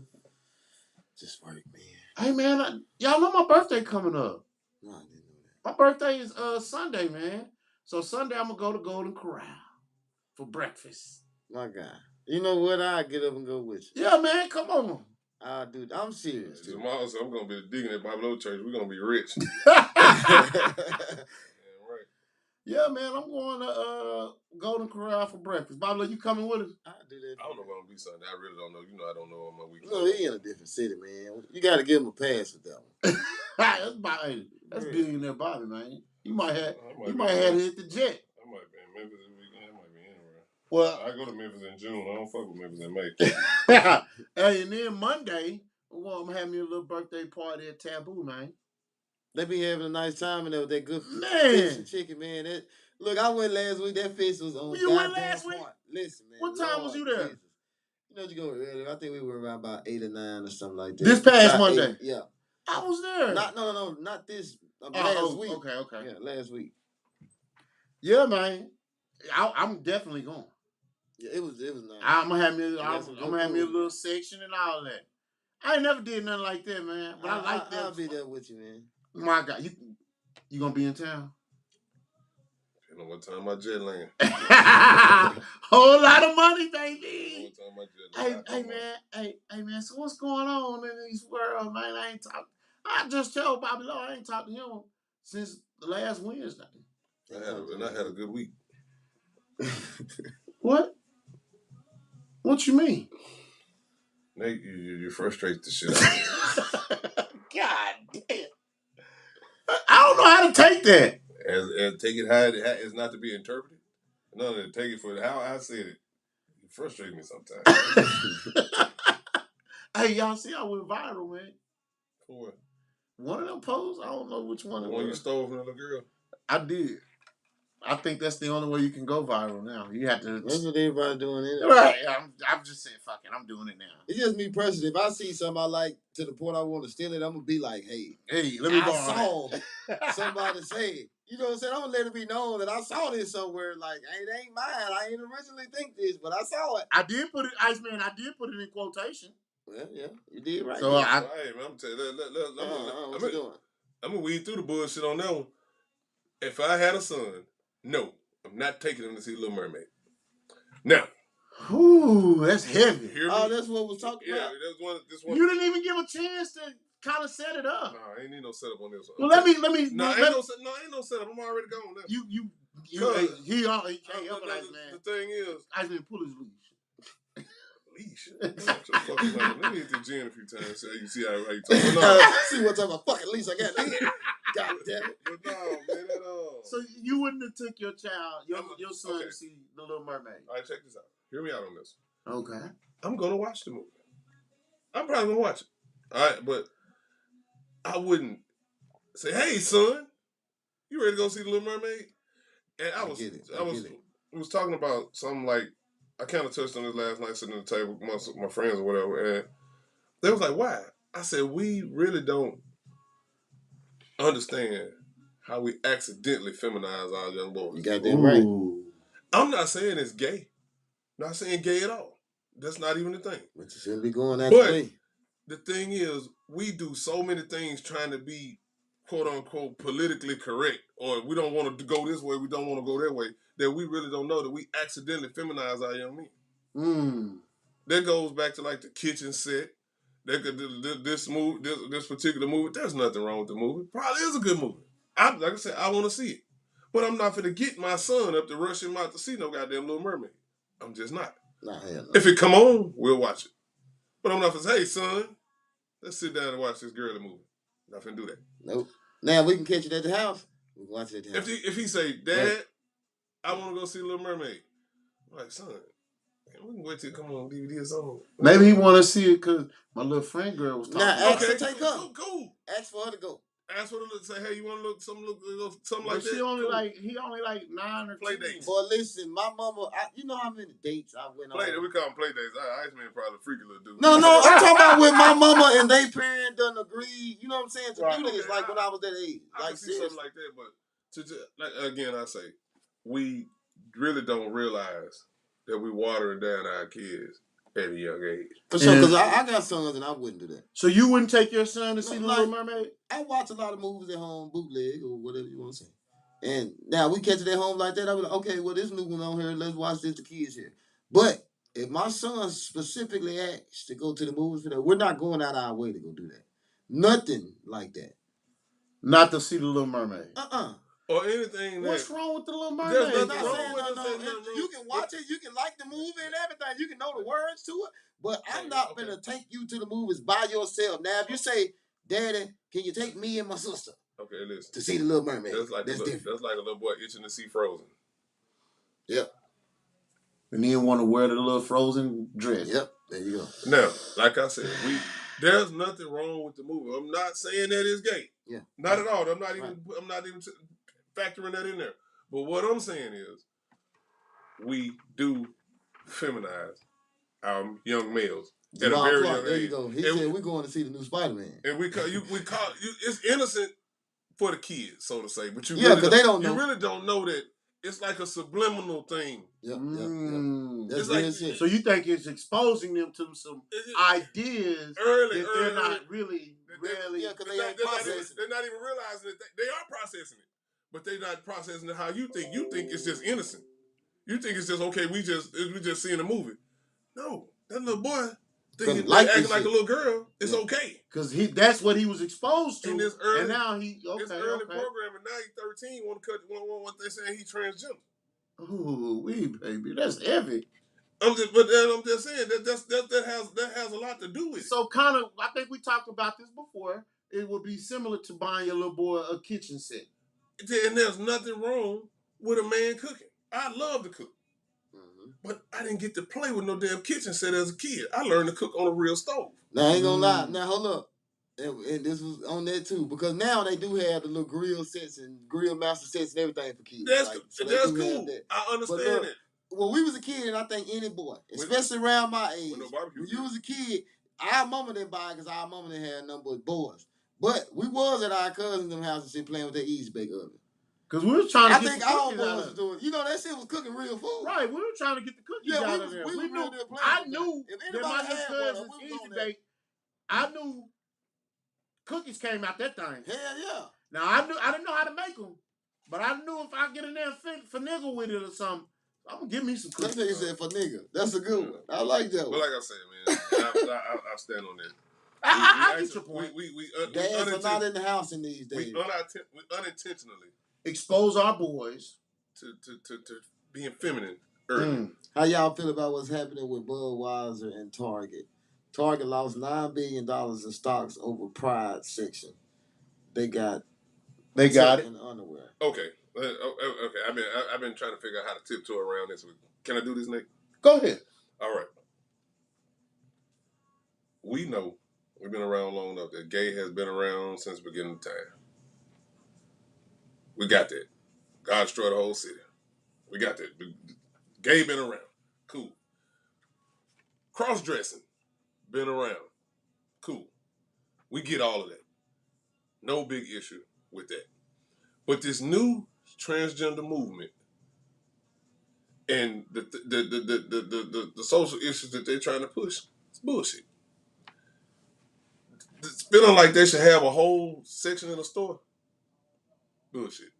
Just work, man. Hey, man, y'all know my birthday coming up. No, I didn't know that. My birthday is Sunday, man. So Sunday I'm gonna go to Golden Corral for breakfast. My God. You know what? I'll get up and go with you. Yeah, man, come on. I'll do. I'm serious. Tomorrow, so I'm gonna be the deacon at Bible Church. We're gonna be rich. Yeah, man, I'm going to Golden Corral for breakfast. Bible, you coming with us? I'll do that. I don't know if I'm gonna be Sunday. I really don't know. You know, I don't know on my weekend. No, he in a different city, man. You got to give him a pass with that one. That's Billionaire Bobby, man. You might have to hit the jet. I might be in Memphis this weekend. I might be anywhere. Well, I go to Memphis in June. I don't fuck with Memphis in May. Hey, and then Monday, I'm having me a little birthday party at Taboo, man. They be having a nice time in there with that good fish and chicken, man. Look, I went last week. That fish was on. You went last week? Listen, man. What time was you there? Jesus. You know, you go earlier. I think we were around about 8 or 9 or something like that. This past Monday? 8, yeah. I was there. Not this. Last week. Okay. Yeah, last week. Yeah, man. I'm definitely going. Yeah, it was nice. I'm gonna have me a little section and all that. I ain't never did nothing like that, man. But I like that. I'll be there with you, man. My God, you gonna be in town? Depending on what time my jet land. Whole lot of money, baby. Hey, man. So what's going on in this world, man? I just tell Bobby Law I ain't talked to him since the last Wednesday. I had a good week. What? What you mean? Nate, you frustrate the shit out of me. God damn. I don't know how to take that. As take it how it is not to be interpreted. No, take it for how I said it. You frustrate me sometimes. Hey, y'all see I went viral, man. For what? One of them posts, I don't know which one. The one you stole from the little girl? I did. I think that's the only way you can go viral now. You have to. That's what everybody doing it. Right. I'm just saying, fuck it. I'm doing it now. It's just me personally. If I see something I like to the point I want to steal it, I'm gonna be like, hey, let me borrow. I saw somebody say it. You know what I'm saying? I'm gonna let it be known that I saw this somewhere. Like, hey, it ain't mine. I ain't originally think this, but I saw it. I did put it, Iceman. I did put it in quotation. Well, yeah, you did right. So hey, man, I'm telling you, I'm gonna weed through the bullshit on that one. If I had a son, no, I'm not taking him to see Little Mermaid. Now, ooh, that's heavy. Oh, that's what we're talking about. Yeah, this one. You didn't even give a chance to kind of set it up. No, I ain't need no setup on this one. Well, let me. No, ain't no setup. I'm already gone now. He the thing is, Iceman, pull his leash. Leash. Let me hit the gym a few times so you see how you talk. See what type of fucking leash I got here. God damn it. But no, man, at all. So you wouldn't have took your child, your son, to see The Little Mermaid. All right, check this out. Hear me out on this. Okay. I'm gonna watch the movie. I'm probably gonna watch it. All right, but I wouldn't say, "Hey, son, you ready to go see The Little Mermaid?" And I was talking about something like, I kind of touched on this last night sitting at the table with my friends or whatever, and they was like, "Why?" I said, "We really don't understand how we accidentally feminize our young boys. You got that right. I'm not saying it's gay. I'm not saying gay at all. That's not even the thing. But you shouldn't be going that But way. the thing is, we do so many things trying to be quote unquote politically correct, or we don't want to go this way, we don't want to go that way, that we really don't know that we accidentally feminize our young men. That goes back to like the kitchen set. This particular movie, there's nothing wrong with the movie. Probably is a good movie. Like I said, I want to see it. But I'm not finna get my son up to rush him out to see no goddamn Little Mermaid. I'm just not. Nah, hell no. If it come on, we'll watch it. But I'm not finna say, hey son, let's sit down and watch this girly movie. Not finna do that. Nope. Now we can catch it at the house. We can watch it at the house. If he say, Dad, I want to go see Little Mermaid. I'm like, son, we can wait till it come on DVD or something. Maybe he want to see it because my little friend girl was talking. Now, ask her to take her. Cool. Ask for her to go. Ask her to say, hey, you want to look something like that? He only like 9 or play 10. dates. Boy, listen, my mama, you know how many dates I went on? We call them play dates. Iceman probably a freaky little dude. No, I'm talking about when my mama and they parents done agreed, you know what I'm saying, to do this, like when I was that age. I can see something like that, but again, I say, we really don't realize that we watering down our kids at a young age. For sure, because I got sons and I wouldn't do that. So you wouldn't take your son to see The Little Mermaid? I watch a lot of movies at home, bootleg or whatever you want to say. And now we catch it at home like that, I be like, okay, well, this new one on here, let's watch this, the kids here. But if my son specifically asked to go to the movies for that, we're not going out our way to go do that. Nothing like that. Not to see The Little Mermaid? Or anything. What's wrong with The Little Mermaid? There's nothing wrong. You can watch it, you can like the movie and everything, you can know the words to it, but I'm not going to take you to the movies by yourself. Now, if you say, Daddy, can you take me and my sister? Okay, listen. To see The Little Mermaid. That's different. That's like a little boy itching to see Frozen. Yep. And then want to wear the little Frozen dress. Yep. There you go. Now, like I said, there's nothing wrong with the movie. I'm not saying that it's gay. Yeah. Not at all. I'm not even factoring that in there. But what I'm saying is, we do feminize our young males at a very young age. There you go. He said we're going to see the new Spider-Man. And we call it's innocent for the kids, so to say. But because they don't know. You really don't know that it's like a subliminal thing. Yep. That's like, so you think it's exposing them to some ideas that they're not really. Yeah, because they ain't processing. They're not even realizing it. They are processing it, but they're not processing it how you think. You think it's just innocent. You think it's just okay. We just seeing a movie. No, that little boy thinking acting like a little girl. It's okay because that's what he was exposed to. In this early, and now he early program, and now he's 13. Want to cut what they saying he's transgender. Ooh, baby, that's heavy. I'm just saying that has a lot to do with it. So kind of, I think we talked about this before. It would be similar to buying your little boy a kitchen set. And there's nothing wrong with a man cooking. I love to cook. But I didn't get to play with no damn kitchen set as a kid. I learned to cook on a real stove. Now, I ain't gonna lie. Now, hold up. And this was on that too. Because now they do have the little grill sets and grill master sets and everything for kids. That's cool. I understand it. When we was a kid, and I think any boy, especially around my age, when you was a kid, our mama didn't buy it because our mama didn't have a number of boys. But we was at our cousins' houses and playing with their East Bake Oven. Because we were trying to get the cookies out of it. Doing, that shit was cooking real food. Right, we were trying to get the cookies out of there. I knew that my cousins Easy Bake, I knew cookies came out that thing. Hell yeah. Now, I didn't know how to make them, but I knew if I get in there and finagle with it or something, I'm going to give me some cookies. That nigga said for nigga. That's a good one. I like that one. But like I said, man, I stand on that. I get your point. Dads are not in the house in these days. We unintentionally expose our boys to being feminine early. How y'all feel about what's happening with Budweiser and Target? Target lost $9 billion in stocks over Pride section. They got it in underwear. Okay. I've been trying to figure out how to tiptoe around this. Can I do this, Nick? Go ahead. All right. We know we've been around long enough that gay has been around since the beginning of time. We got that. God destroyed the whole city. We got that. Gay been around. Cool. Cross-dressing been around. Cool. We get all of that. No big issue with that. But this new transgender movement and the social issues that they're trying to push, it's bullshit. It's feeling like they should have a whole section in the store. Bullshit.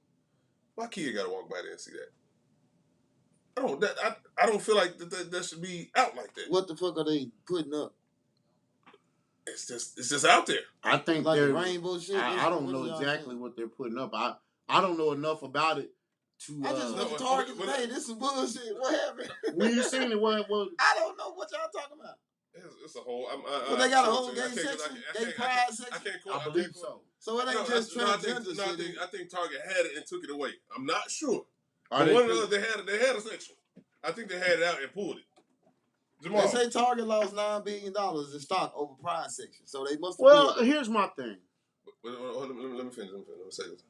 My kid gotta walk by there and see that. I don't feel like that should be out like that. What the fuck are they putting up? It's just out there. I think Like they're rainbow shit. I don't know exactly what they're putting up. I don't know enough about it to. I just went to Target today. This is bullshit. What happened? When you seen it, what? I don't know what y'all talking about. It's a whole. Well, they got a whole gay section, gay pride section. I believe so. So it ain't just transgender shit. I think Target had it and took it away. I'm not sure. But one of the others, they had a section. I think they had it out and pulled it. Jamal. They say Target lost $9 billion in stock over pride section. So they must have. Well, here's my thing. Let me finish. Let me say this.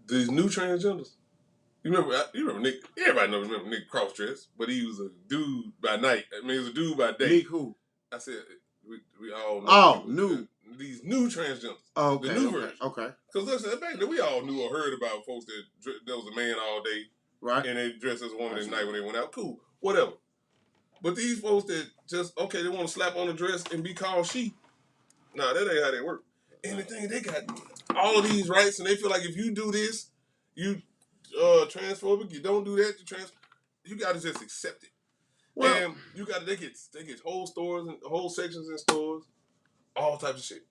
These new transgenders. You remember Nick? Everybody remember Nick Crossdress, but he was a dude by night. I mean, he was a dude by day. Nick who? I said we all know. Oh, new. These new transgenders. Oh, okay. The new version. Okay. Because listen, back then we all knew or heard about folks that was a man all day, right? And they dressed as a woman at night when they went out. Cool, whatever. But these folks that just they want to slap on a dress and be called she. Nah, that ain't how they work. And the thing, they got all of these rights, and they feel like if you do this, you transphobic. You don't do that. You got to just accept it. Well, and you got they get whole stores and whole sections in stores, all types of shit.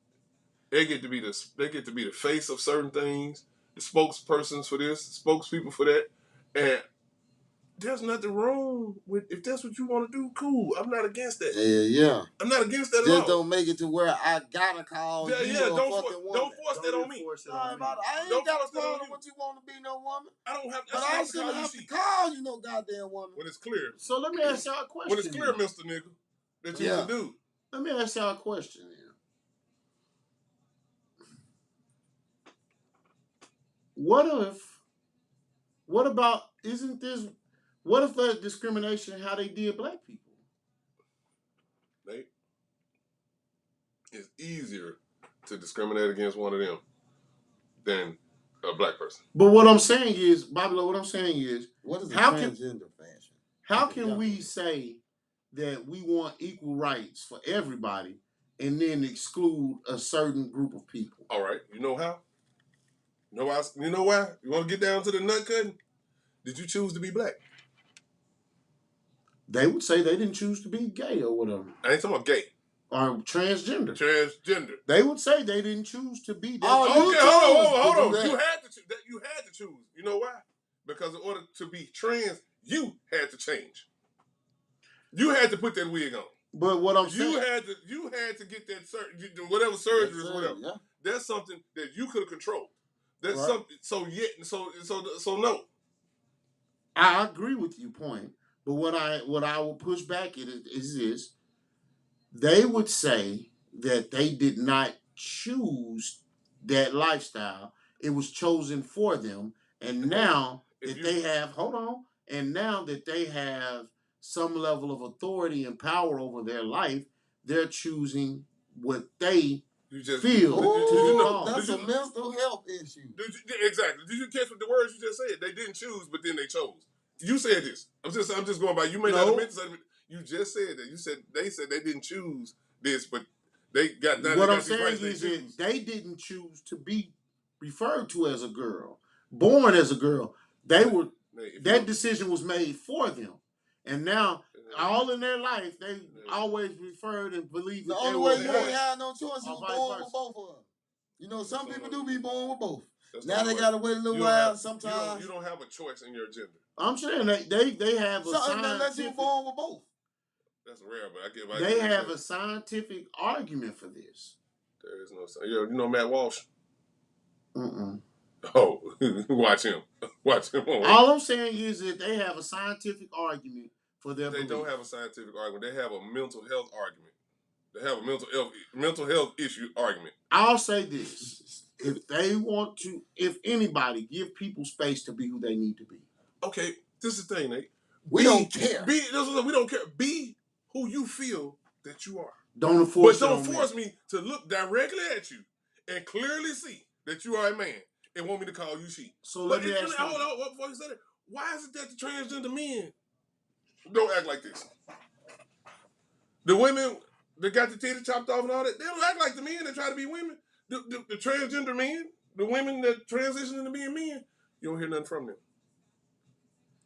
They get to be the face of certain things, the spokespersons for this, spokespeople for that, and there's nothing wrong with if that's what you want to do. Cool, I'm not against that. Yeah. I'm not against that at all. Just don't make it to where I gotta call you a fucking woman. Don't force that on me. I ain't got a problem what you want to be no woman. I don't have. But I shouldn't have to call you no goddamn woman. When it's clear. So let me ask y'all a question. When it's clear, Mr. Nigga, that you're a dude. Let me ask y'all a question here. What if that discrimination how they did black people? It's easier to discriminate against one of them than a black person. But what I'm saying is, Bobby, what I'm saying is, what is transgender fashion? How can we say that we want equal rights for everybody and then exclude a certain group of people? All right, you know how? You know why? You want to get down to the nut cutting? Did you choose to be black? They would say they didn't choose to be gay or whatever. I ain't talking about gay. Or transgender. Transgender. They would say they didn't choose to be that. Hold on. You had to choose. You know why? Because in order to be trans, you had to change. You had to put that wig on. But what I'm saying, you had to get that whatever surgery or whatever. Yeah. That's something that you could have controlled. That's right. Something. So no. I agree with you, point. But what I will push back at is this: they would say that they did not choose that lifestyle; it was chosen for them. And now now that they have some level of authority and power over their life, they're choosing what they feel. That's a mental health issue. Exactly. Did you catch what the words you just said? They didn't choose, but then they chose. You said this. I'm just going by. You may not have meant to say it. You just said that. They said they didn't choose this, but they got that. What I'm saying is that they didn't choose to be referred to as a girl, born as a girl. That decision was made for them, and now all in their life they always referred and believed. The only way you ain't had no choice, you was born with both of them. You know, some people do be born with both. Now they gotta wait a little while. Sometimes you don't have a choice in your gender. I'm saying they have a something that lets you born with both. That's rare, but I get. They have a scientific argument for this. There is no. You know Matt Walsh. Oh, watch him. Watch him. All I'm saying is that they have a scientific argument for their. They don't have a scientific argument. They have a mental health argument. They have a mental health issue argument. I'll say this: if they want to, if anybody, give people space to be who they need to be. Okay, this is the thing, Nate. We don't care. We don't care. Be who you feel that you are. Don't force me to look directly at you and clearly see that you are a man and want me to call you she. So let me ask you. Hold on, before you say that, why is it that the transgender men don't act like this? The women that got the titty chopped off and all that, they don't act like the men that try to be women. The transgender men, the women that transition into being men, you don't hear nothing from them.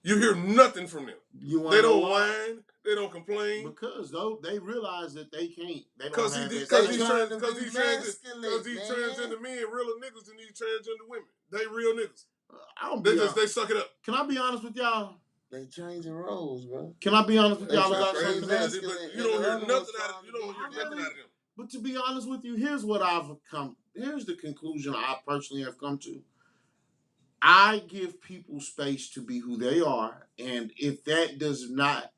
You hear nothing from them. They don't whine. They don't complain. Because though they realize that they can't. They don't Because have these that. transgender men realer niggas than these transgender women. They real niggas. They suck it up. Can I be honest with y'all? They changing roles, bro. Can I be honest with y'all about something? But you don't hear nothing out of them. But to be honest with you, here's the conclusion I personally have come to. I give people space to be who they are, and if that does not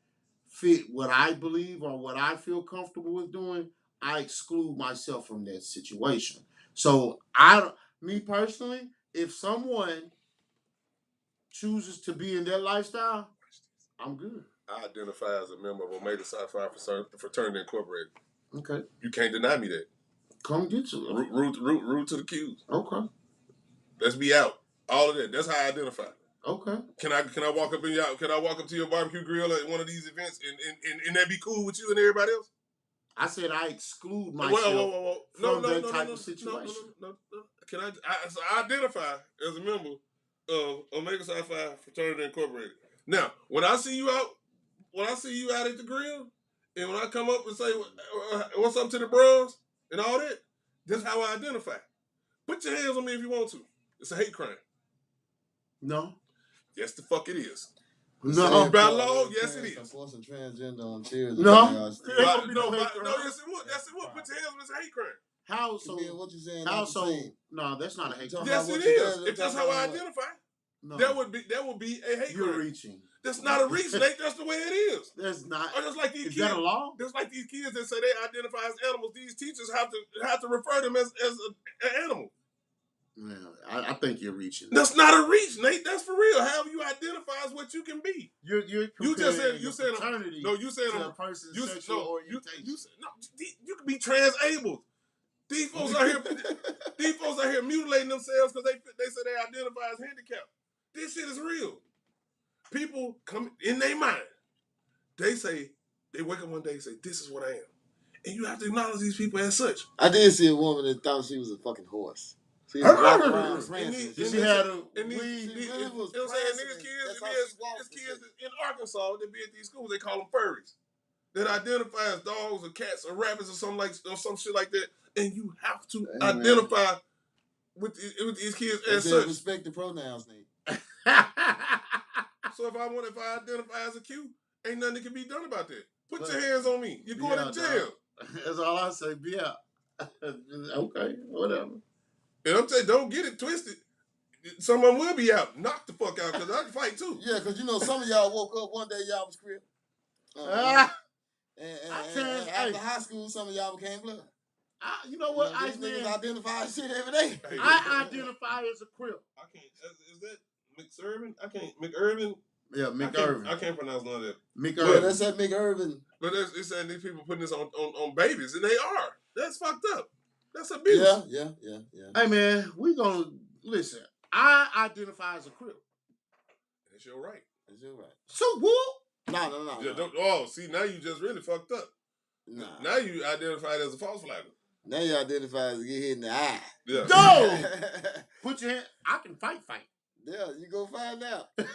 fit what I believe or what I feel comfortable with doing, I exclude myself from that situation. So me personally, if someone chooses to be in that lifestyle, I'm good. I identify as a member of Omega Psi Phi Fraternity Incorporated. Okay. You can't deny me that. Come get you. Root to the Q's. Okay. Let's be out. All of that. That's how I identify. Okay. Can I walk up to your barbecue grill at one of these events and that be cool with you and everybody else? I said I exclude myself from that type of situation. No. So I identify as a member of Omega Psi Phi Fraternity Incorporated. Now, when I see you out at the grill, and when I come up and say what's up to the bros and all that, that's how I identify. Put your hands on me if you want to. It's a hate crime. No. Yes, the fuck it is. No. By law, yes it is. Forcing transgender on children. No. Yes it would. Yes it would. Put your hands on this hate crime. How so? What you saying? How so? No, that's not a hate crime. Yes, it is. If that's how I identify, no. that would be a hate crime. You're reaching. That's not a reach, Nate. That's the way it is. That's not. Or just like these is kids. That a law? Just like these kids that say they identify as animals. These teachers have to refer them as an animal. Yeah, I think you're reaching. That's not a reach, Nate. That's for real. However you identify is what you can be. You just said you said fraternity. No, you said a person's sexual orientation. You can be transabled. These folks out here mutilating themselves because they say they identify as handicapped. This shit is real. People come in their mind. They wake up one day and say, "This is what I am," and you have to acknowledge these people as such. I did see a woman that thought she was a fucking horse. She was walking around prancing. She had a these kids in Arkansas that be at these schools, they call them furries. That identify as dogs or cats or rabbits or some shit like that. And you have to identify with these kids as such. Respect the pronouns, Nate. So if I identify as a Q, ain't nothing that can be done about that. Put your hands on me. You're going to jail. That's all I say. Be out. Okay, whatever. And I'm saying, don't get it twisted. Some of them will be out. Knock the fuck out, because I can fight too. Yeah, because some of y'all woke up one day, y'all was crip. And after high school, some of y'all became blood. You know what? These niggas identify as shit every day. I identify as a crip. I can't. Is that McIrvin? I can't. McIrvin? Yeah, McIrvin. I can't pronounce none of that. McIrvin. Yeah, that's that McIrvin. But it's saying these people putting this on babies, and they are. That's fucked up. That's abuse. Yeah. Hey, man, we gonna listen. I identify as a crip. That's your right. So what? No. See, now you just really fucked up. Nah. Now you identified as a false flagger. Now you identify as get hit in the eye. Yeah. No! Put your hand. I can fight. Yeah, you go find out. You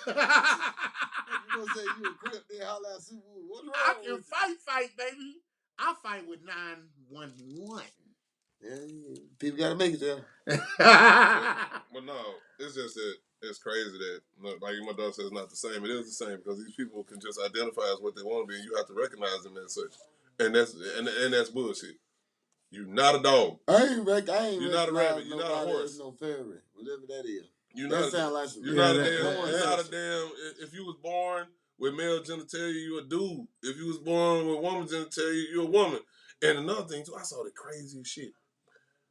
gonna say you a crip, then holler out Super. What's wrong? I can fight, baby. I fight with 911. Yeah, people gotta make it there. But no, it's just that it's crazy that, like my daughter says, it's not the same. It is the same because these people can just identify as what they want to be, and you have to recognize them as such. And that's bullshit. You're not a dog. You're not a rabbit. You're not a horse. No fairy, whatever that is. You're not a damn. If you was born with male genitalia, you a dude. If you was born with woman genitalia, you a woman. And another thing too, I saw the craziest shit.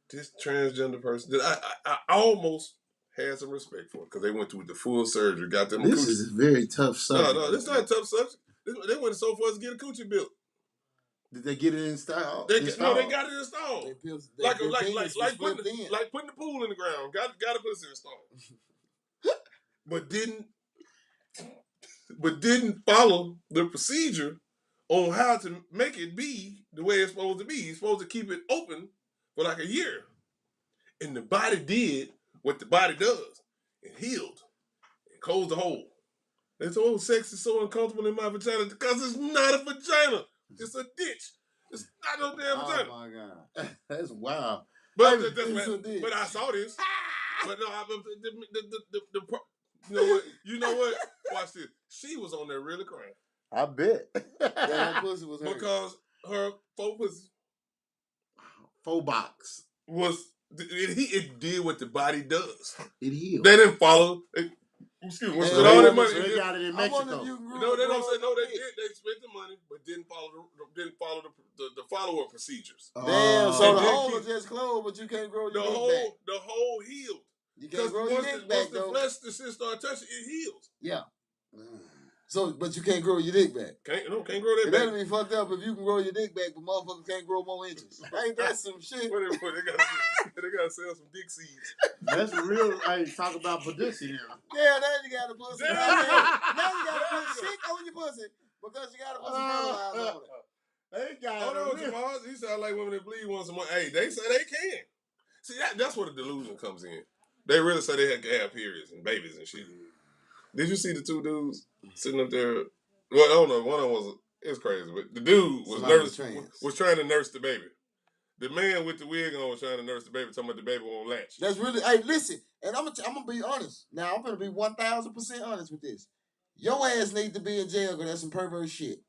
This transgender person that I almost had some respect for because they went through the full surgery, got them. This is a very tough subject. No, this is not a tough subject. They went so far as to get a coochie built. Did they get it installed? No, they got it installed. Like putting putting the pool in the ground. Got to put it installed. but didn't follow the procedure on how to make it be the way it's supposed to be. You're supposed to keep it open for like a year. And the body did what the body does. It healed. It closed the hole. They said, oh, sex is so uncomfortable in my vagina because it's not a vagina. It's a ditch. It's not no damn vagina. Oh, my God. That's wild. But, But I saw this. But no, you know what? Watch this. She was on there really crying. I bet. that pussy was hurt. Because her faux pussy Faux box. it did what the body does. It healed. They didn't follow. Excuse me. So all that money. they got it in Mexico. No, they don't say no. They did. They spent the money, but didn't follow the follow-up procedures. Damn. So the hole is just closed, but you can't grow your dick back. The hole healed. You can't grow your dick back though. Once the shit start touching, it heals. Yeah. So, but you can't grow your dick back. Can't grow that back. That'd be fucked up if you can grow your dick back, but motherfuckers can't grow more inches. Ain't that some shit? They gotta sell some dick seeds. That's real. I talk about pussy now. Yeah, now you got a pussy. Now you got to put shit on your pussy because you got to put some fertilizer on it. They got Hold on, Jamal. You sound like women that bleed once a month. Hey, they say they can. See, that's where the delusion comes in. They really say they can have periods and babies and shit. Did you see the two dudes sitting up there? Well, I don't know. One of them was crazy, but the dude was trying to nurse the baby. The man with the wig on was trying to nurse the baby, talking about the baby won't latch. That's really, hey, listen, and I'm gonna be honest. Now I'm gonna be 1,000% honest with this. Your ass need to be in jail because that's some perverse shit.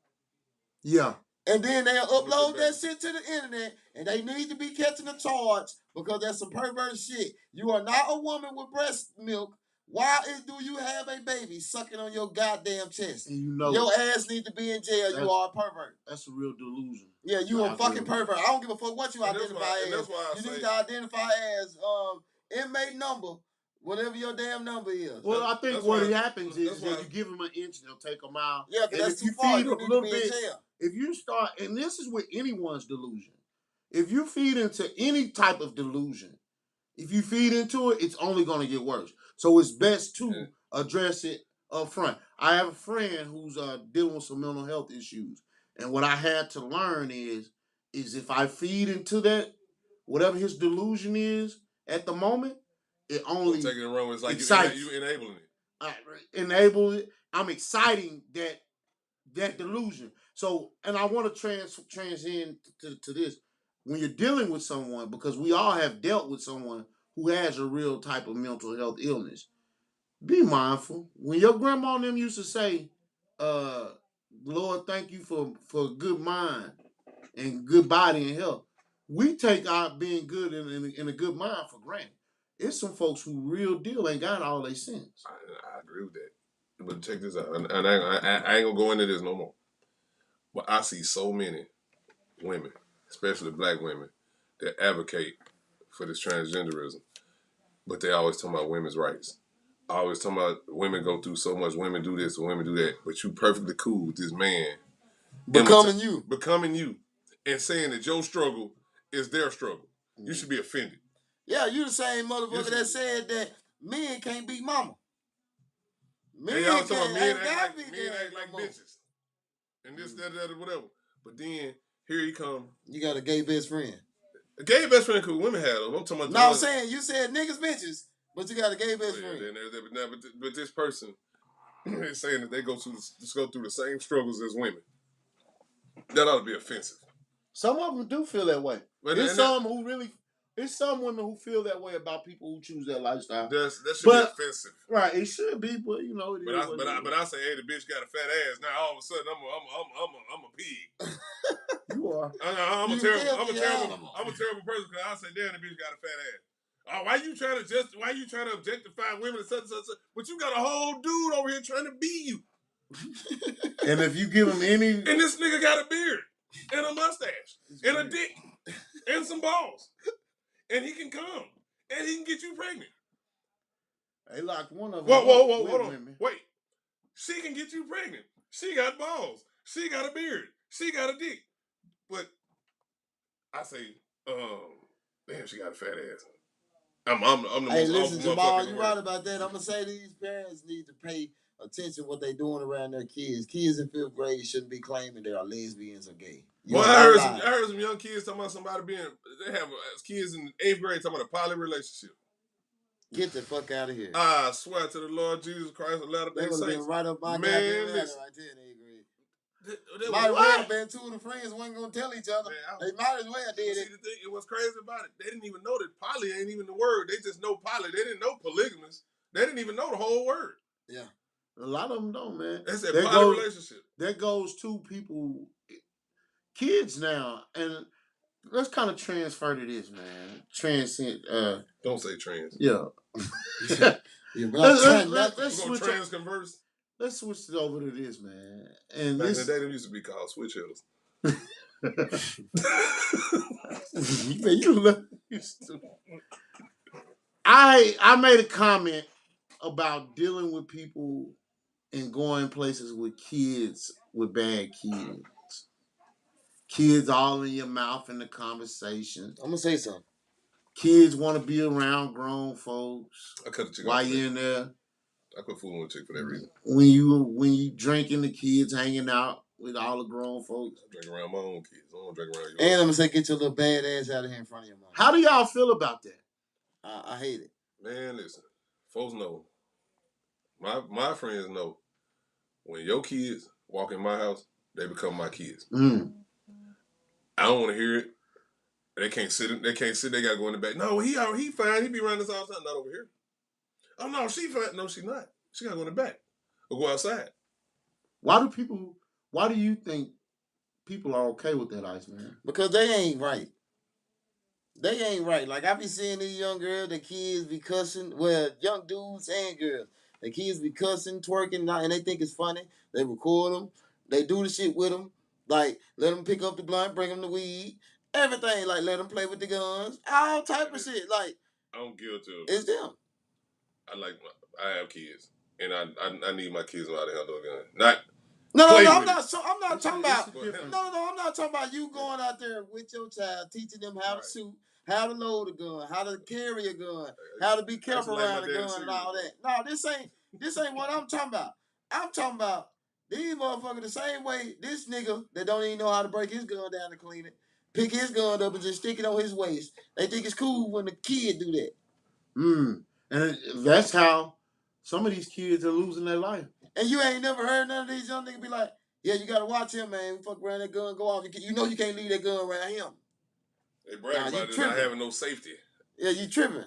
Yeah. And then they'll upload that shit to the internet, and they need to be catching a charge because that's some perverse shit. You are not a woman with breast milk. Why do you have a baby sucking on your goddamn chest? And you know your ass need to be in jail. You are a pervert. That's a real delusion. Yeah, you a fucking pervert. I don't give a fuck what you identify as. You need to identify as inmate number, whatever your damn number is. Well, I think what happens is that you give them an inch, they'll take them out. Yeah, because that's too far. You need to be in jail. If you start, and this is with anyone's delusion, if you feed into any type of delusion, if you feed into it, it's only going to get worse. So it's best to address it up front. I have a friend who's dealing with some mental health issues. And what I had to learn is if I feed into that, whatever his delusion is at the moment, it only taking it wrong. It's like you enabling it. I enable it. I'm exciting that delusion. So, and I want to transcend to this. When you're dealing with someone, because we all have dealt with someone who has a real type of mental health illness, be mindful. When your grandma and them used to say, Lord, thank you for a good mind and good body and health, we take our being good in a good mind for granted. It's some folks who real deal ain't got all their sense. I agree with that. But check this out. And I ain't going to go into this no more. But I see so many women, especially black women, that advocate for this transgenderism. But they always talk about women's rights. I always talk about women go through so much, women do this, women do that. But you perfectly cool with this man. Becoming you. And saying that your struggle is their struggle. Mm. You should be offended. Yeah, you the same motherfucker that said that men can't beat mama. Men act like bitches. And this, that, whatever. But then, here he come. You got a gay best friend. A gay best friend cool. Women have them. I'm talking about. No, I'm saying, you said niggas bitches, but you got a gay best friend. But this person is saying that they go through the same struggles as women. That ought to be offensive. Some of them do feel that way. There's some women who feel that way about people who choose that lifestyle. That should be offensive. Right, it should be, but you know. But I say, hey, the bitch got a fat ass. Now all of a sudden, I'm a pig. You are. I'm a terrible person because I say, damn, the bitch got a fat ass. Oh, why you trying to objectify women and such? But you got a whole dude over here trying to be you. And if you give him any, and this nigga got a beard and a mustache and a dick and some balls. And he can come. And he can get you pregnant. They locked one of them. Whoa, hold on. Wait. She can get you pregnant. She got balls. She got a beard. She got a dick. But I say, damn, she got a fat ass. I'm the Hey, most listen, awful Jamal, motherfucker in you the right world. about that. I'm gonna say these parents need to pay attention to what they doing around their kids. Kids in 5th grade shouldn't be claiming they are lesbians or gay. You Well, are I not heard lying. some young kids talking about somebody they have kids in 8th grade talking about a poly relationship. Get the fuck out of here. I swear to the Lord Jesus Christ of Latter-day They would have been Saints. right up my Man, goddamn alley listen. right there in 8th grade. They Might was, as well been two of the friends wasn't gonna tell each other. Man, They might as well did see, it. the thing, it was crazy about it. They didn't even know that poly ain't even the word. They just know poly. They didn't know polygamous. They didn't even know the whole word. Yeah. A lot of them don't, man. They said poly relationship. That goes to people, kids now, and let's kind of transfer to this, man. Transcend. Don't say trans. Yeah. Let's switch. Trans converse. Let's switch it over to this, man. And back in the day, they used to be called switch hitters. Man, you stupid. I made a comment about dealing with people and going places with kids with bad kids. Kids all in your mouth in the conversation. I'm gonna say something. Kids want to be around grown folks. I cut the chick while off you're in there. I quit fooling with a chick for that reason. When you drinking, the kids hanging out with all the grown folks. I drink around my own kids. I don't drink around yours. And I'm gonna say, get your little bad ass out of here in front of your mom. How do y'all feel about that? I hate it. Man, listen, folks know. My friends know. When your kids walk in my house, they become my kids. I don't want to hear it. They can't sit. They can't sit. They gotta go in the back. No, he fine. He be around this all the time. Not over here. Oh no, she fine. No, she not. She gotta go in the back or go outside. Why do you think people are okay with that, Iceman? Because they ain't right. They ain't right. Like I be seeing these young girls, the kids be cussing. Well, young dudes and girls, the kids be cussing, twerking, and they think it's funny. They record them. They do the shit with them. Like let them pick up the blunt, bring them the weed, everything. Like let them play with the guns, all type of shit. Like I'm guilty of. It's them. I have kids, and I need my kids to know how to handle a gun. Not. No, I'm not talking about. No, I'm not talking about you going out there with your child, teaching them how to shoot, how to load a gun, how to carry a gun, how to be careful around a gun, and all that. No, this ain't what I'm talking about. I'm talking about these motherfuckers the same way this nigga that don't even know how to break his gun down and clean it, pick his gun up and just stick it on his waist. They think it's cool when the kid do that. And that's how some of these kids are losing their life. And you ain't never heard none of these young niggas be like, yeah, you gotta watch him, man. Fuck around that gun, go off. You know you can't leave that gun around him. They brag about it not having no safety. Yeah, you tripping.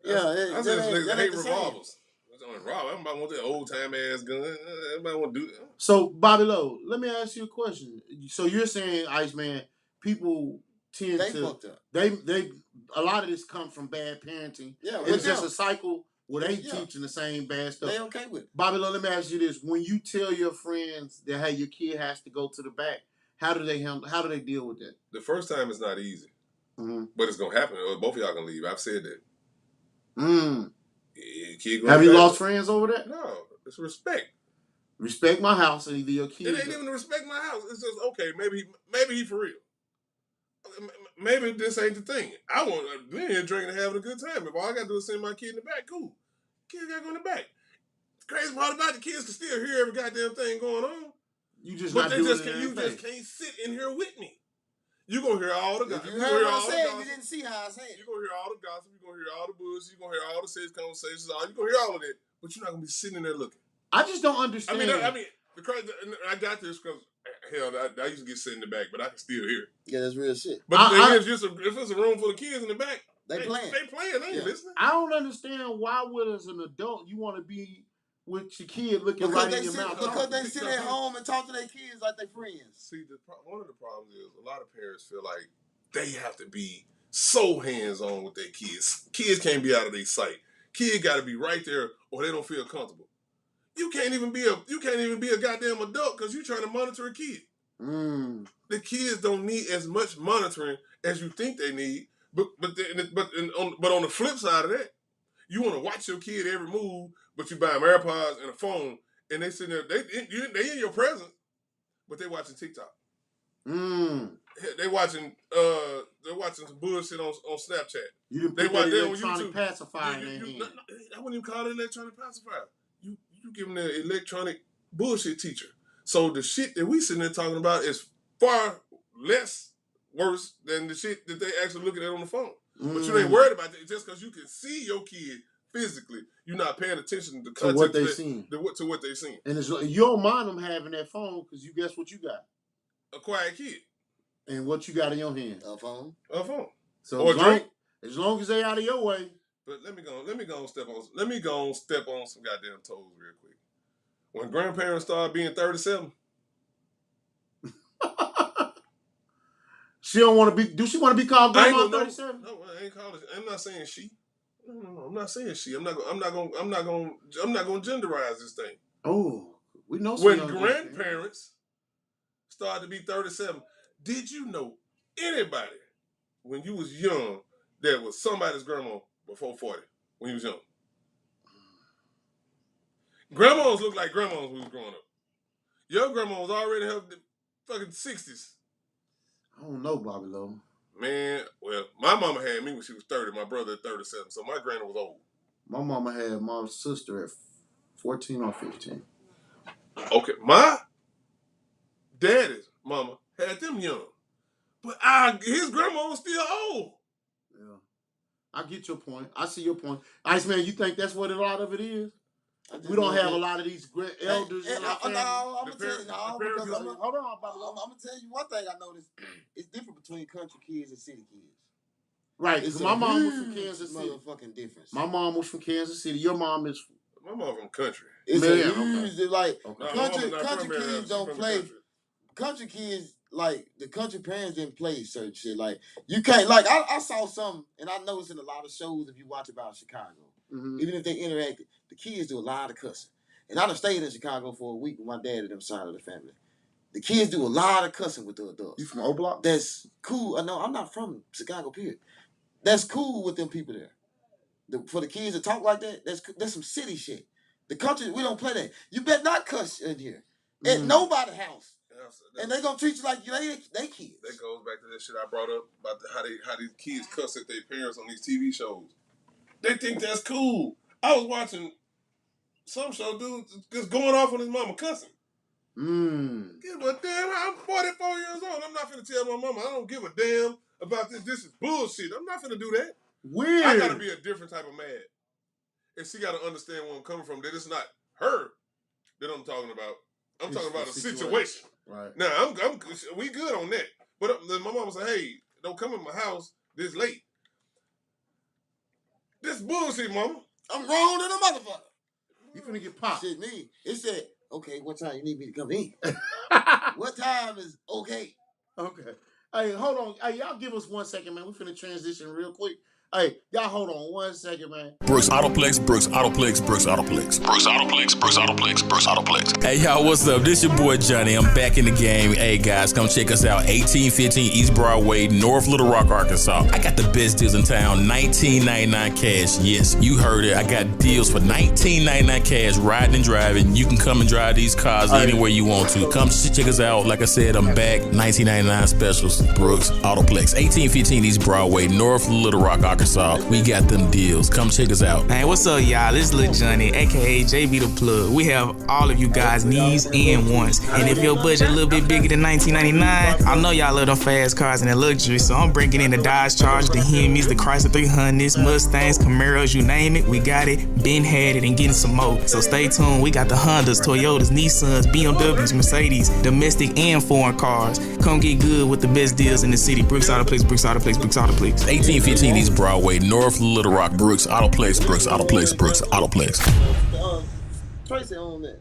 I said niggas hate revolvers. I'm about to want that old time ass gun. Everybody want to do that. So, Bobby Lowe, let me ask you a question. So you're saying, Iceman, people tend fucked up. They a lot of this comes from bad parenting. Yeah, it's just a cycle where they teaching the same bad stuff. They okay with it. Bobby Lowe, let me ask you this: when you tell your friends that hey, your kid has to go to the back, how do they deal with that? The first time it's not easy, but it's gonna happen. Or both of y'all gonna leave. I've said that. Have you lost friends over that? No, it's respect. Respect my house, and either your kid. It ain't even respect my house. It's just okay. Maybe he for real. Maybe this ain't the thing. I want to be here drinking and having a good time. If all I got to do is send my kid in the back, cool. Kids got to go in the back. The crazy part about the kids can still hear every goddamn thing going on. You just just can't sit in here with me. You gonna hear all the gossip. You heard what I said. You didn't see how I said it. You gonna hear all the gossip. You gonna hear all the bullshit. You gonna hear all the sex conversations. You gonna hear all of that. But you're not gonna be sitting in there looking. I just don't understand. I mean, I got this because hell, I used to get sit in the back, but I can still hear. Yeah, that's real shit. But the thing is, if it's a room full of kids in the back, they playing. They ain't listening. I don't understand why would as an adult you want to be with your kid looking right in your mouth. Because they sit at home and talk to their kids like they're friends. See, one of the problems is a lot of parents feel like they have to be so hands-on with their kids. Kids can't be out of their sight. Kids got to be right there, or they don't feel comfortable. You can't even be a goddamn adult because you're trying to monitor a kid. The kids don't need as much monitoring as you think they need. But on the flip side of that, you want to watch your kid every move, but you buy them AirPods and a phone, and they sitting there. They in your presence, but they watching TikTok. They watching some bullshit on Snapchat. You didn't put that electronic pacifier in their hand. I wouldn't even call it electronic pacifier. You giving the electronic bullshit teacher. So the shit that we sitting there talking about is far less worse than the shit that they actually looking at on the phone. But you ain't worried about it just because you can see your kid physically. You're not paying attention to what they seen. To what they seen. And you don't mind them having that phone because you guess what you got? A quiet kid. And what you got in your hand? A phone. So as long as they out of your way. But let me go step on some goddamn toes real quick. When grandparents start being 37. She don't want to be. Do she want to be called grandma 37? No, I ain't calling. I'm not saying she. No, I'm not saying she. I'm not gonna genderize this thing. Oh, we know. When grandparents start to be 37, did you know anybody when you was young that was somebody's grandma before 40 when you was young? Grandmas look like grandmas when we was growing up. Your grandma was already in her fucking 60s. I don't know, Bobby Lowe. Man, well, my mama had me when she was 30. My brother at 37. So my granny was old. My mama had my sister at 14 or 15. Okay, my daddy's mama had them young. But his grandma was still old. Yeah. I get your point. I see your point. Iceman, you think that's what a lot of it is? We don't have a lot of these elders in our family. No, I'm going to tell you. Hold on, Bobby. I'm going to tell you one thing I noticed. It's different between country kids and city kids. Right. My mom was from Kansas City. Motherfucking difference. My mom was from Kansas City. Your mom is My mom from country. It's okay. Country kids don't play. Country kids, like, the country parents didn't play certain shit. Like, you can't, like, I saw something, and I noticed in a lot of shows if you watch about Chicago, even if they interacted, the kids do a lot of cussing. And I done stayed in Chicago for a week with my dad and them side of the family. The kids do a lot of cussing with the adults. You from O-Block? That's cool. No, I'm not from Chicago, period. That's cool with them people there. For the kids to talk like that, that's some city shit. The country, we don't play that. You better not cuss in here. At nobody's house. And they gonna treat you like they kids. That goes back to that shit I brought up about how these kids cuss at their parents on these TV shows. They think that's cool. I was watching some show, dude, just going off on his mama cussing. Give a damn. I'm 44 years old. I'm not finna tell my mama I don't give a damn about this. This is bullshit. I'm not finna do that. Weird. I gotta be a different type of mad. And she gotta understand where I'm coming from. That it's not her that I'm talking about. I'm talking about a situation. Right. Now, we good on that. But then my mama said, hey, don't come in my house this late. This bullshit, mama. I'm wrong than a motherfucker. You finna get popped. Shit, me. It said, okay, what time you need me to come in? What time is okay? Okay. Hey, hold on. Hey, y'all give us 1 second, man. We finna transition real quick. Hey, y'all hold on 1 second, man. Brooks Autoplex, Brooks Autoplex, Brooks Autoplex. Brooks Autoplex, Brooks Autoplex, Brooks Autoplex. Hey, y'all, what's up? This your boy, Johnny. I'm back in the game. Hey, guys, come check us out. 1815 East Broadway, North Little Rock, Arkansas. I got the best deals in town. $19.99 cash. Yes, you heard it. I got deals for $19.99 cash, riding and driving. You can come and drive these cars anywhere you want to. Come check us out. Like I said, I'm back. $19.99 specials. Brooks Autoplex. 1815 East Broadway, North Little Rock, Arkansas. We got them deals. Come check us out. Hey, what's up, y'all? This is Lil Johnny, aka JB the Plug. We have all of you guys' needs and wants. And if your budget a little bit bigger than $19.99, I know y'all love them fast cars and that luxury, so I'm bringing in the Dodge Charger, the Hemis, the Chrysler 300s, Mustangs, Camaros, you name it. We got it, been had it, and getting some more. So stay tuned. We got the Hondas, Toyotas, Nissans, BMWs, Mercedes, domestic and foreign cars. Come get good with the best deals in the city. Brooks Autoplex, Brooks Autoplex, Brooks Autoplex. 1815 East Broadway, North Little Rock, Brooks Autoplex, Brooks Autoplex, Brooks Autoplex. Tracy on that.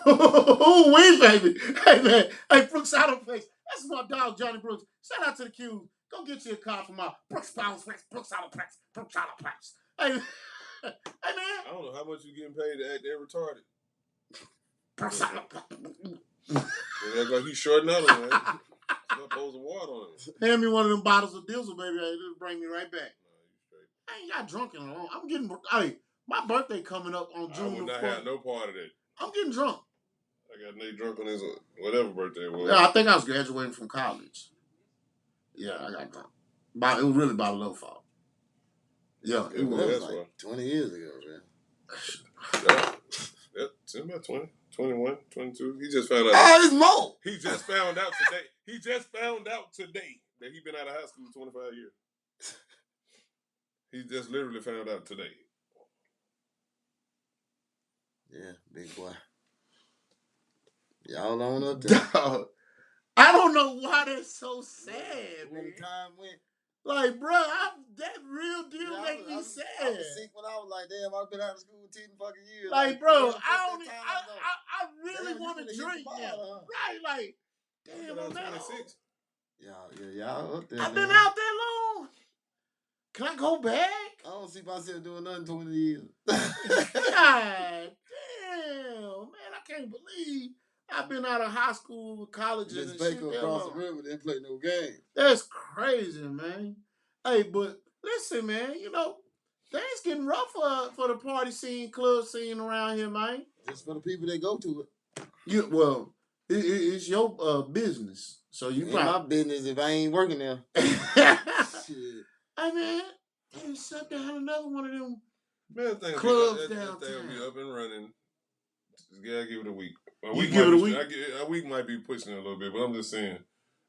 Oh, wait, baby. Hey, man. Hey, Brooks Autoplex. That's my dog, Johnny Brooks. Shout out to the Q. Go get you a car from my Brooks Autoplex, Brooks Autoplex, Brooks Autoplex. Hey, man. I don't know how much you getting paid to act that retarded. Brooks Autoplex. It looks like he's shorting out on man. Supposed to water on it. Hand me one of them bottles of diesel, baby. It'll bring me right back. I ain't got drunk in a long. I'm getting. Hey, my birthday coming up on June. I would not have no part of that. I'm getting drunk. I got Nate drunk on his whatever birthday it was. Yeah, I think I was graduating from college. Yeah, I got drunk. It was really about a little fault. Yeah, it That was was. like 20 years ago, man. It's about 20, 21, 22. He just found out. Oh, it's more. He just found out today. He just found out today that he been out of high school 25 years. He just literally found out today. Yeah, big boy. Y'all on up there. I don't know why that's so sad, When man. the time went. Like, bro, that real deal make me sad. I was sick when I was like, damn, I've been out of school 10 fucking years. Like, bro, I really want to drink now. Right, like, damn, I'm 26. Y'all up there. I've been out that long. Can I go back? I don't see myself doing nothing 20 years. God damn, man, I can't believe I've been out of high school, college, and Just shit. across the river, didn't play no game. That's crazy, man. Hey, but listen, man, you know, things getting rough for the party scene, club scene around here, man. Just for the people that go to it. Well, it's your business, so you ain't probably my business if I ain't working there. Shit. Hey, man, they shut down another one of them clubs downtown. They'll be up and running. Yeah, give it a week. A week might be pushing it a little bit, but I'm just saying,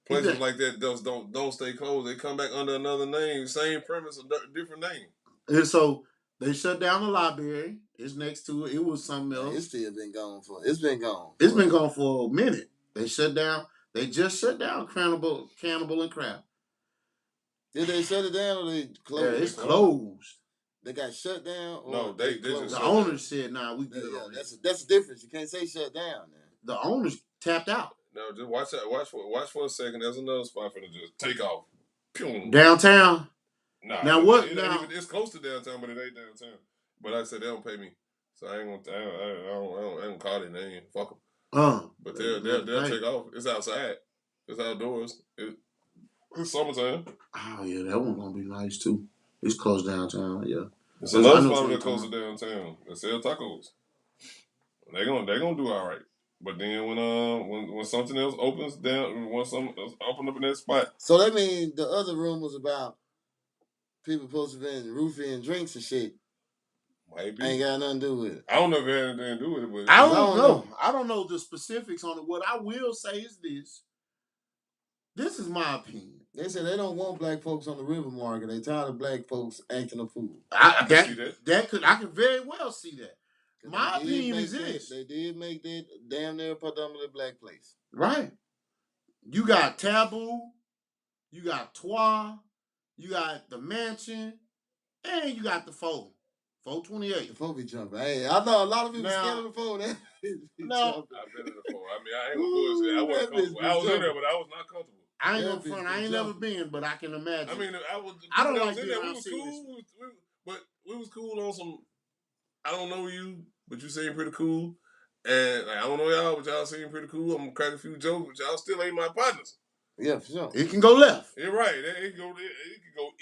places like that don't stay closed. They come back under another name, same premise, a different name. And so they shut down the library. It's next to it. It was something else. It's still been gone for. It's been gone. It's been gone for a minute. They shut down. They just shut down Cannibal and Crap. Did they shut it down or they closed? Yeah, it's closed. They got shut down. Or no, they just the owners said, "Nah, we good." Yeah, that's the difference. You can't say shut down. Man. The owners tapped out. No, just watch for a second. There's another spot for them to just take off. Pew. Downtown. Nah, now what? Now it's close to downtown, but it ain't downtown. But like I said they don't pay me, so I ain't gonna. I don't call their name. Fuck them. But they'll take off. It's outside. It's outdoors. It's summertime. Oh yeah, that one's gonna be nice too. It's close downtown. Yeah. It's another spot that's close to downtown. They sell tacos. They gonna do all right. But then when something else opens down, when something else open up in that spot. So that means the other room was about people supposed to be in roofing drinks and shit. Maybe. Ain't got nothing to do with it. I don't know if it had anything to do with it, but I don't know. I don't know the specifics on it. What I will say is this. This is my opinion. They said they don't want black folks on the river market. They tired of black folks acting a fool. I can see that. I can very well see that. My opinion is this. They did make that damn near predominantly black place. Right. You got Taboo, you got Twa, you got the Mansion, and you got the 428. The 4 be jumping. Hey, I know a lot of people scared of the 4. No. I've been in the 4. I mean, I ain't gonna bullshit. I wasn't comfortable. I was in there, but I was not comfortable. I ain't gonna front. I ain't never been, but I can imagine. I mean, I don't like being there. We was cool, but we was cool on some. I don't know you, but you seem pretty cool, and I don't know y'all, but y'all seem pretty cool. I'm gonna crack a few jokes, but y'all still ain't my partners. Yeah, for sure. It can go left. You're right. It can go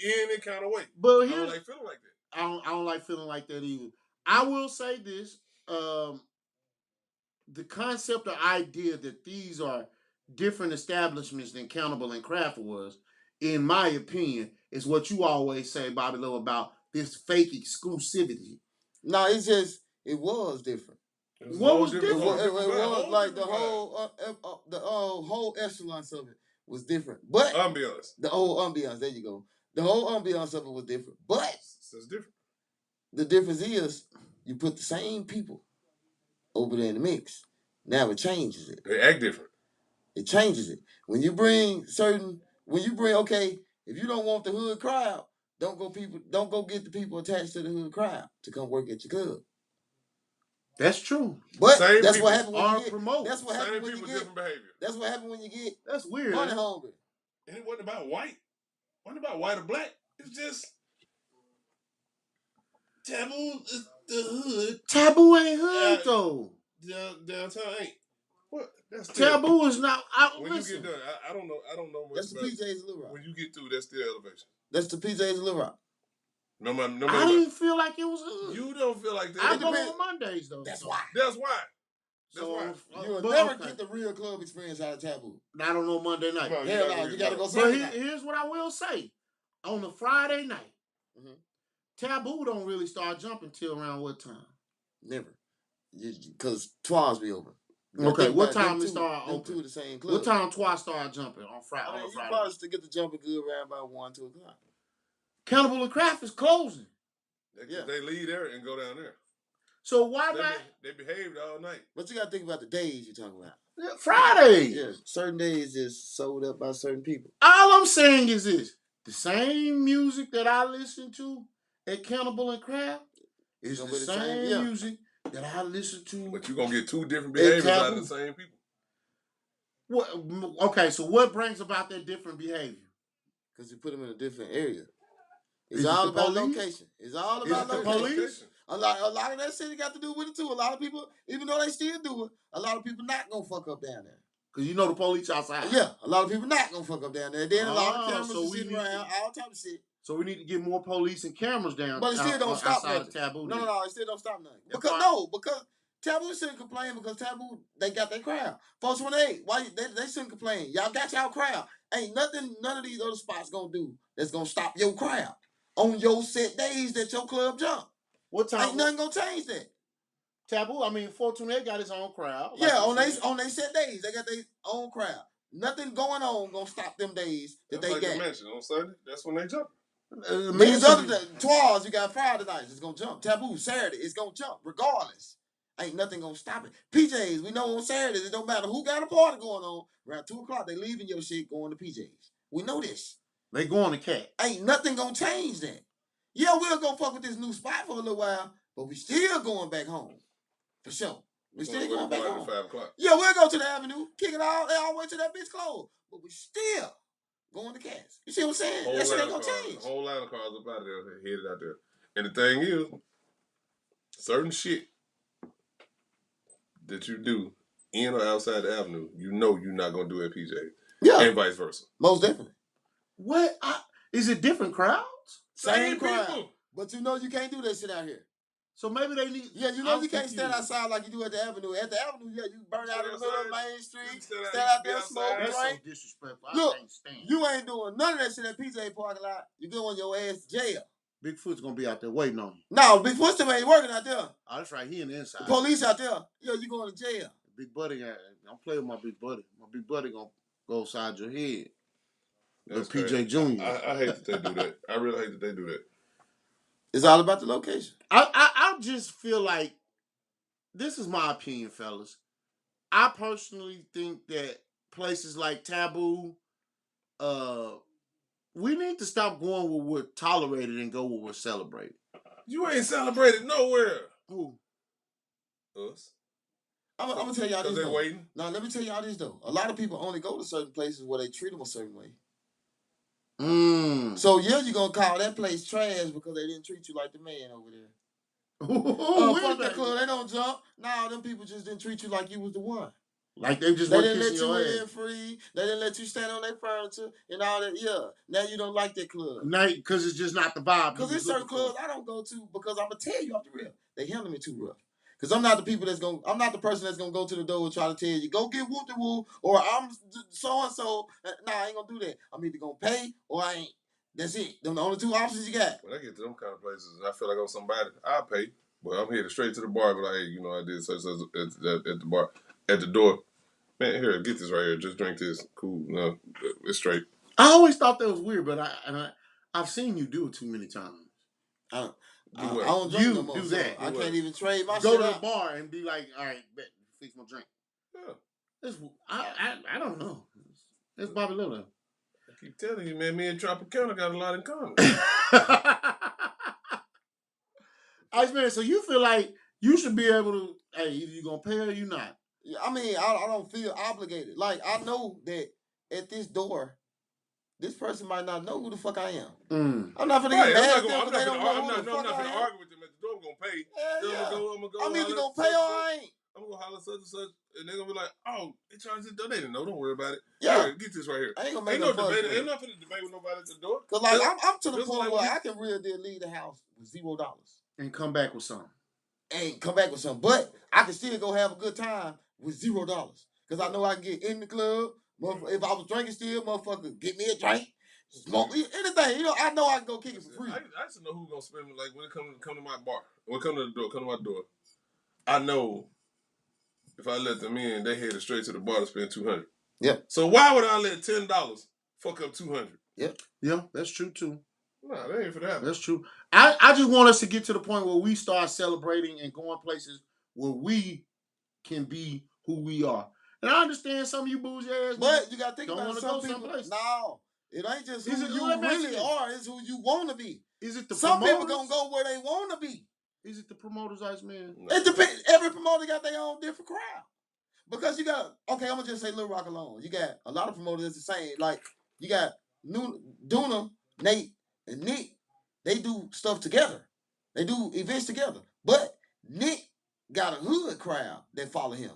any kind of way. But I don't like feeling like that. I don't like feeling like that either. I will say this: the concept or idea that these are different establishments than Cannibal and Craft was, in my opinion, is what you always say, Bobby Lowe, about this fake exclusivity. No, it's just it was different. What was different? It was like the whole echelons of it was different. But ambiance. The whole ambiance. There you go. The whole ambiance of it was different. But it's different. The difference is you put the same people over there in the mix. Now it changes it. They act different. It changes it. When you bring okay, if you don't want the hood crowd, don't go get the people attached to the hood crowd to come work at your club. That's true. But same that's what happened when you get promote. That's what happened when you get different behavior. That's what happened when you get that's weird. Money hungry. And it wasn't about white. It wasn't about white or black. It's just Taboo is the hood. Taboo ain't hood though. Downtown ain't. What? That's Taboo is not. When you get done, I don't know much. That's the PJ's Little Rock. When you get through, that's still elevation. That's the PJ's Little Rock. No, I didn't feel like it was hood. You don't feel like that. I go on Mondays though. That's why. That's why. That's So right. You'll never get the real club experience out of Taboo. Not on no Monday night. No, Hell no, you gotta go But Saturday night. here's what I will say. On a Friday night, Mhm. Taboo don't really start jumping till around what time? Never. Because Twas be open. Okay, what time it start Them open? two the same club. What time Twas start jumping on Friday? I mean, on you Friday. probably still get the jumping good around about 1, 2 o'clock. Cannibal and Craft is closing. They leave there and go down there. So why not? They behaved all night. But you gotta think about the days you're talking about. Friday. Yeah, certain days is sold up by certain people. All I'm saying is this: the same music that I listen to at Cannibal and Craft is the same music that I listen to. But you're gonna get two different behaviors out of the same people. What? Okay, so what brings about that different behavior? Because you put them in a different area. It's all about location. It's all about location. A lot of that shit got to do with it too. A lot of people, even though they still do it, a lot of people not gonna fuck up down there. Cause you know the police outside. Yeah, a lot of people not gonna fuck up down there. Then a lot of cameras are sitting around, all type of shit. So we need to get more police and cameras down. But it still don't stop nothing. Taboo. No, it still don't stop nothing. Because Taboo shouldn't complain because Taboo, they got their crowd. 428, why they shouldn't complain. Y'all got y'all crowd. Ain't nothing none of these other spots gonna do that's gonna stop your crowd on your set days that your club jump. What time? Ain't nothing gonna change that. Taboo, I mean, 428 got his own crowd. Like on they set days, they got their own crowd. Nothing going on gonna stop them days that they got. Mentioned on Sunday, that's when they jump. These other Twas, you got Friday nights, it's gonna jump. Taboo, Saturday, it's gonna jump regardless. Ain't nothing gonna stop it. PJs, we know on Saturdays, it don't matter who got a party going on. Around 2 o'clock, they leaving your shit going to PJs. We know this. They going to Cat. Ain't nothing gonna change that. Yeah, we'll go fuck with this new spot for a little while, but we still going back home. For sure. We still going back home. 5 o'clock. Yeah, we'll go to the Avenue, kick it all the way to that bitch closed. But we still going to Cats. You see what I'm saying? That shit ain't gonna change. A whole line of cars up out there, headed out there. And the thing is, certain shit that you do in or outside the Avenue, you know you're not gonna do at PJ. Yeah. And vice versa. Most definitely. What? Is it different crowds? Same crowd. But you know you can't do that shit out here. So maybe they need... Yeah, you know you can't stand outside like you do at the Avenue. At the Avenue, yeah, you burn out in the middle of Main Street, stand out there, smoke, drink. That's so disrespectful. Look, I can't stand. You ain't doing none of that shit at PJ parking lot. You going your ass to jail. Bigfoot's gonna be out there waiting on you. No, Bigfoot still ain't working out there. Oh, that's right. He in the inside. The police out there. Yeah, you going to jail. Big buddy, don't play with my big buddy. My big buddy gonna go upside your head. That's PJ Jr. I hate that they do that. I really hate that they do that. It's all about the location. I just feel like, this is my opinion, fellas. I personally think that places like Taboo, we need to stop going where we're tolerated and go where we're celebrated. You ain't celebrated nowhere. Who? Us. I'm gonna tell y'all this though. They're waiting. Now let me tell y'all this though. A lot of people only go to certain places where they treat them a certain way. So yeah, you're gonna call that place trash because they didn't treat you like the man over there. Fuck that club, they don't jump. Nah, them people just didn't treat you like you was the one. Like they just didn't let you in free. They didn't let you stand on their furniture and all that. Yeah, now you don't like that club. Now, because it's just not the vibe. Because there's certain clubs I don't go to because I'm gonna tell you off the real. They handle me too rough. Because I'm not the person that's gonna go to the door and try to tell you, go get whoop-de-woo, or I'm so-and-so. Nah, I ain't gonna do that. I'm either gonna pay or I ain't. That's it. Them the only two options you got. When I get to them kind of places and I feel like I'm somebody, I'll pay. But I'm headed straight to the bar, but like, hey, I did such at the bar. At the door. Man, here, get this right here. Just drink this. Cool. No, it's straight. I always thought that was weird, but I've seen you do it too many times. I don't drink no more. Do that. I can't even trade my shit. Go to the bar and be like, all right, bet, fix my drink. Yeah. I don't know. It's Bobby Lillard. I keep telling you, man, me and Tropicana got a lot in common. Iceman, so you feel like you should be able to, hey, either you gonna pay or you not. I mean, I don't feel obligated. Like, I know that at this door, this person might not know who the fuck I am. I'm not gonna get mad at them because they don't know who the fuck I am. I'm not gonna argue with them at the door. I'm gonna pay. I'm either gonna pay or I ain't. I'm gonna holler such and such, and they're gonna be like, "Oh, they trying to donate it." No, don't worry about it. Yeah, here, get this right here. I ain't gonna make no debate. Ain't nothing to debate with nobody at the door. Cause like I'm to the point where I can real deal leave the house with $0 and come back with something. and come back with something. But I can still go have a good time with $0 because I know I can get in the club. If I was drinking still, motherfucker, get me a drink, smoke anything. You know, I know I can go kick it for free. I used to know who gonna spend like when it come to my bar, when it come to the door, come to my door. I know if I let them in, they headed straight to the bar to spend $200. Yep. So why would I let $10 fuck up $200? Yep. Yeah, that's true too. Nah, that ain't for that. That's true. I just want us to get to the point where we start celebrating and going places where we can be who we are. And I understand some of you bougie ass, but you gotta think don't about it. Some people. No, it ain't just who you really are. It's who you want to be. Is it the some promoters? people gonna go where they want to be? Is it the promoters, Iceman? No. It depends. Every promoter got their own different crowd. Because you got, okay, I'm gonna just say Lil Rock alone. You got a lot of promoters that's the same. Like you got Duna, Nate, and Nick. They do stuff together. They do events together. But Nick got a hood crowd that follow him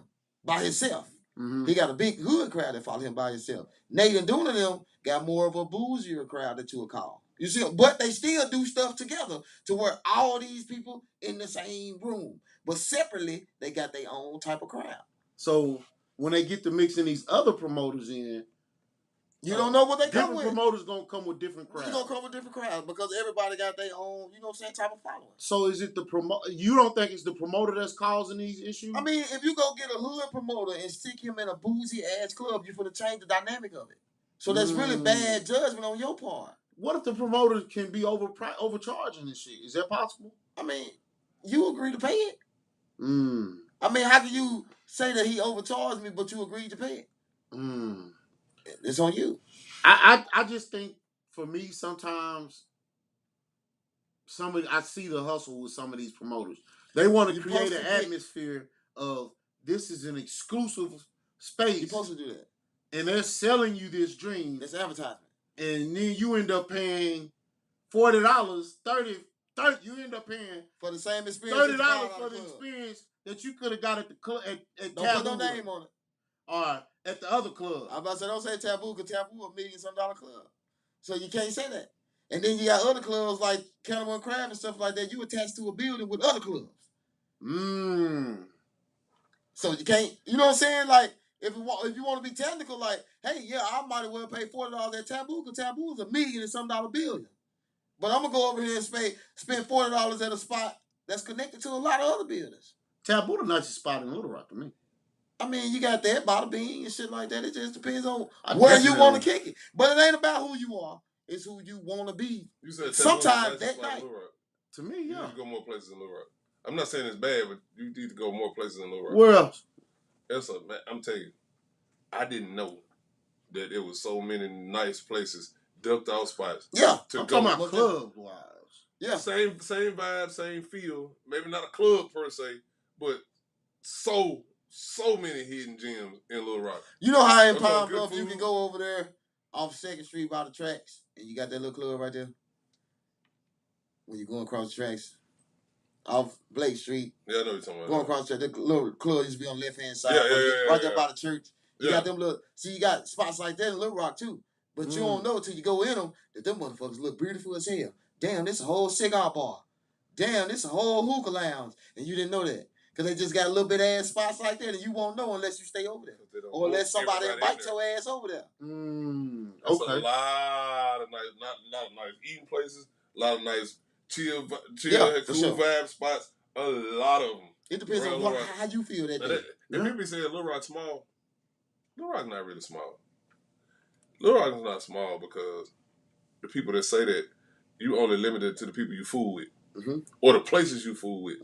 by himself. Mm-hmm. He got a big hood crowd that follow him by himself. Nate and Duna them got more of a bougier crowd that you would call. You see, but they still do stuff together to where all these people in the same room. But separately, they got their own type of crowd. So when they get to mixing these other promoters in, you don't know what they come with. Different promoters gonna come with different crowds. You're gonna come with different crowds because everybody got their own, you know what I'm saying, type of following. So is it the promoter? You don't think it's the promoter that's causing these issues? I mean, if you go get a hood promoter and stick him in a bougie ass club, you're gonna change the dynamic of it. So that's really bad judgment on your part. What if the promoter can be overcharging this shit? Is that possible? I mean, you agree to pay it. I mean, how can you say that he overcharged me, but you agreed to pay it? It's on you. I just think for me sometimes I see the hustle with some of these promoters. They want to create an atmosphere of this is an exclusive space. You're supposed to do that. And they're selling you this dream. That's advertisement. And then you end up paying $40, $30. You end up paying for the same experience. $30 for the experience that you could have got at the club at Don't Taboo. put no name on it. All right, at the other club. I'm about to say don't say Taboo because Taboo $1 million some dollar club. So you can't say that. And then you got other clubs like Cannibal and Crab and stuff like that. You attached to a building with other clubs. So you can't. You know what I'm saying? Like if you want to be technical, like hey, yeah, I might as well pay $40 at Taboo because Taboo is $1 million and some dollar billion. But I'm gonna go over here and spend $40 at a spot that's connected to a lot of other buildings. Taboo the nicest spot in Little Rock to me. I mean, you got that bada bing and shit like that. It just depends on where you want to kick it. But it ain't about who you are. It's who you want to be. You said sometimes that night. To me, yeah. You need to go more places in Little Rock. I'm not saying it's bad, but you need to go more places in Little Rock. Where else? I'm telling you, I didn't know that there was so many nice places, ducked out spots. Yeah, I'm talking about club-wise. Yeah, same vibe, same feel. Maybe not a club per se, but so many hidden gems in Little Rock. You know how in Pine Bluff you can go over there off 2nd Street by the tracks, and you got that little club right there. When you're going across the tracks, off Blake Street. Yeah, I know what you're talking about. Going across the track, that little club used to be on the left-hand side. Right there by the church. You got them little. See, you got spots like that in Little Rock too, but you don't know till you go in them that them motherfuckers look beautiful as hell. Damn, this a whole cigar bar. Damn, this a whole hookah lounge, and you didn't know that. Because they just got a little bit ass spots like that, and you won't know unless you stay over there. Or unless somebody invite your ass over there. That's a lot of nice eating places, a lot of nice chill cool vibe spots, a lot of them. It depends on how you feel that day. If people say Little Rock small, Little Rock not really small. Little Rock is not small because the people that say that, you only limited to the people you fool with. Or the places you fool with.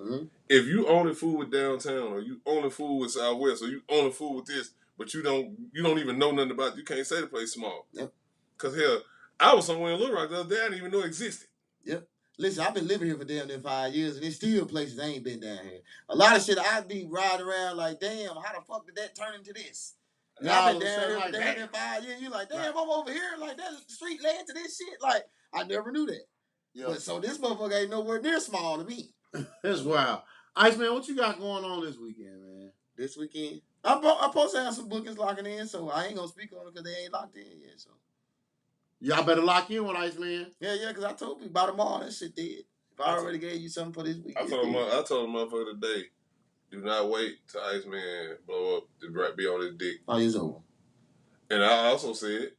If you only fool with downtown, or you only fool with Southwest, or you only fool with this, but you don't even know nothing about it, you can't say the place small. Yep. Cause hell, I was somewhere in Little Rock the other day I didn't even know existed. Yep. Listen, I've been living here for damn near 5 years, and there's still places I ain't been down here. A lot of shit I'd be riding around like, damn, how the fuck did that turn into this? And I've been down here for damn near 5 years. You like, damn, I'm over here like that street led to this shit. Like, I never knew that. Yep. But so this motherfucker ain't nowhere near small to me. That's wild. Iceman, what you got going on this weekend, man? This weekend? I'm supposed to have some bookings locking in, so I ain't gonna speak on it because they ain't locked in yet. So y'all better lock in with Iceman. Yeah, because I told you by tomorrow that shit dead. If I already gave you something for this week, I told the motherfucker today, do not wait till Iceman blow up to be on his dick. Oh, it's over. And I also said,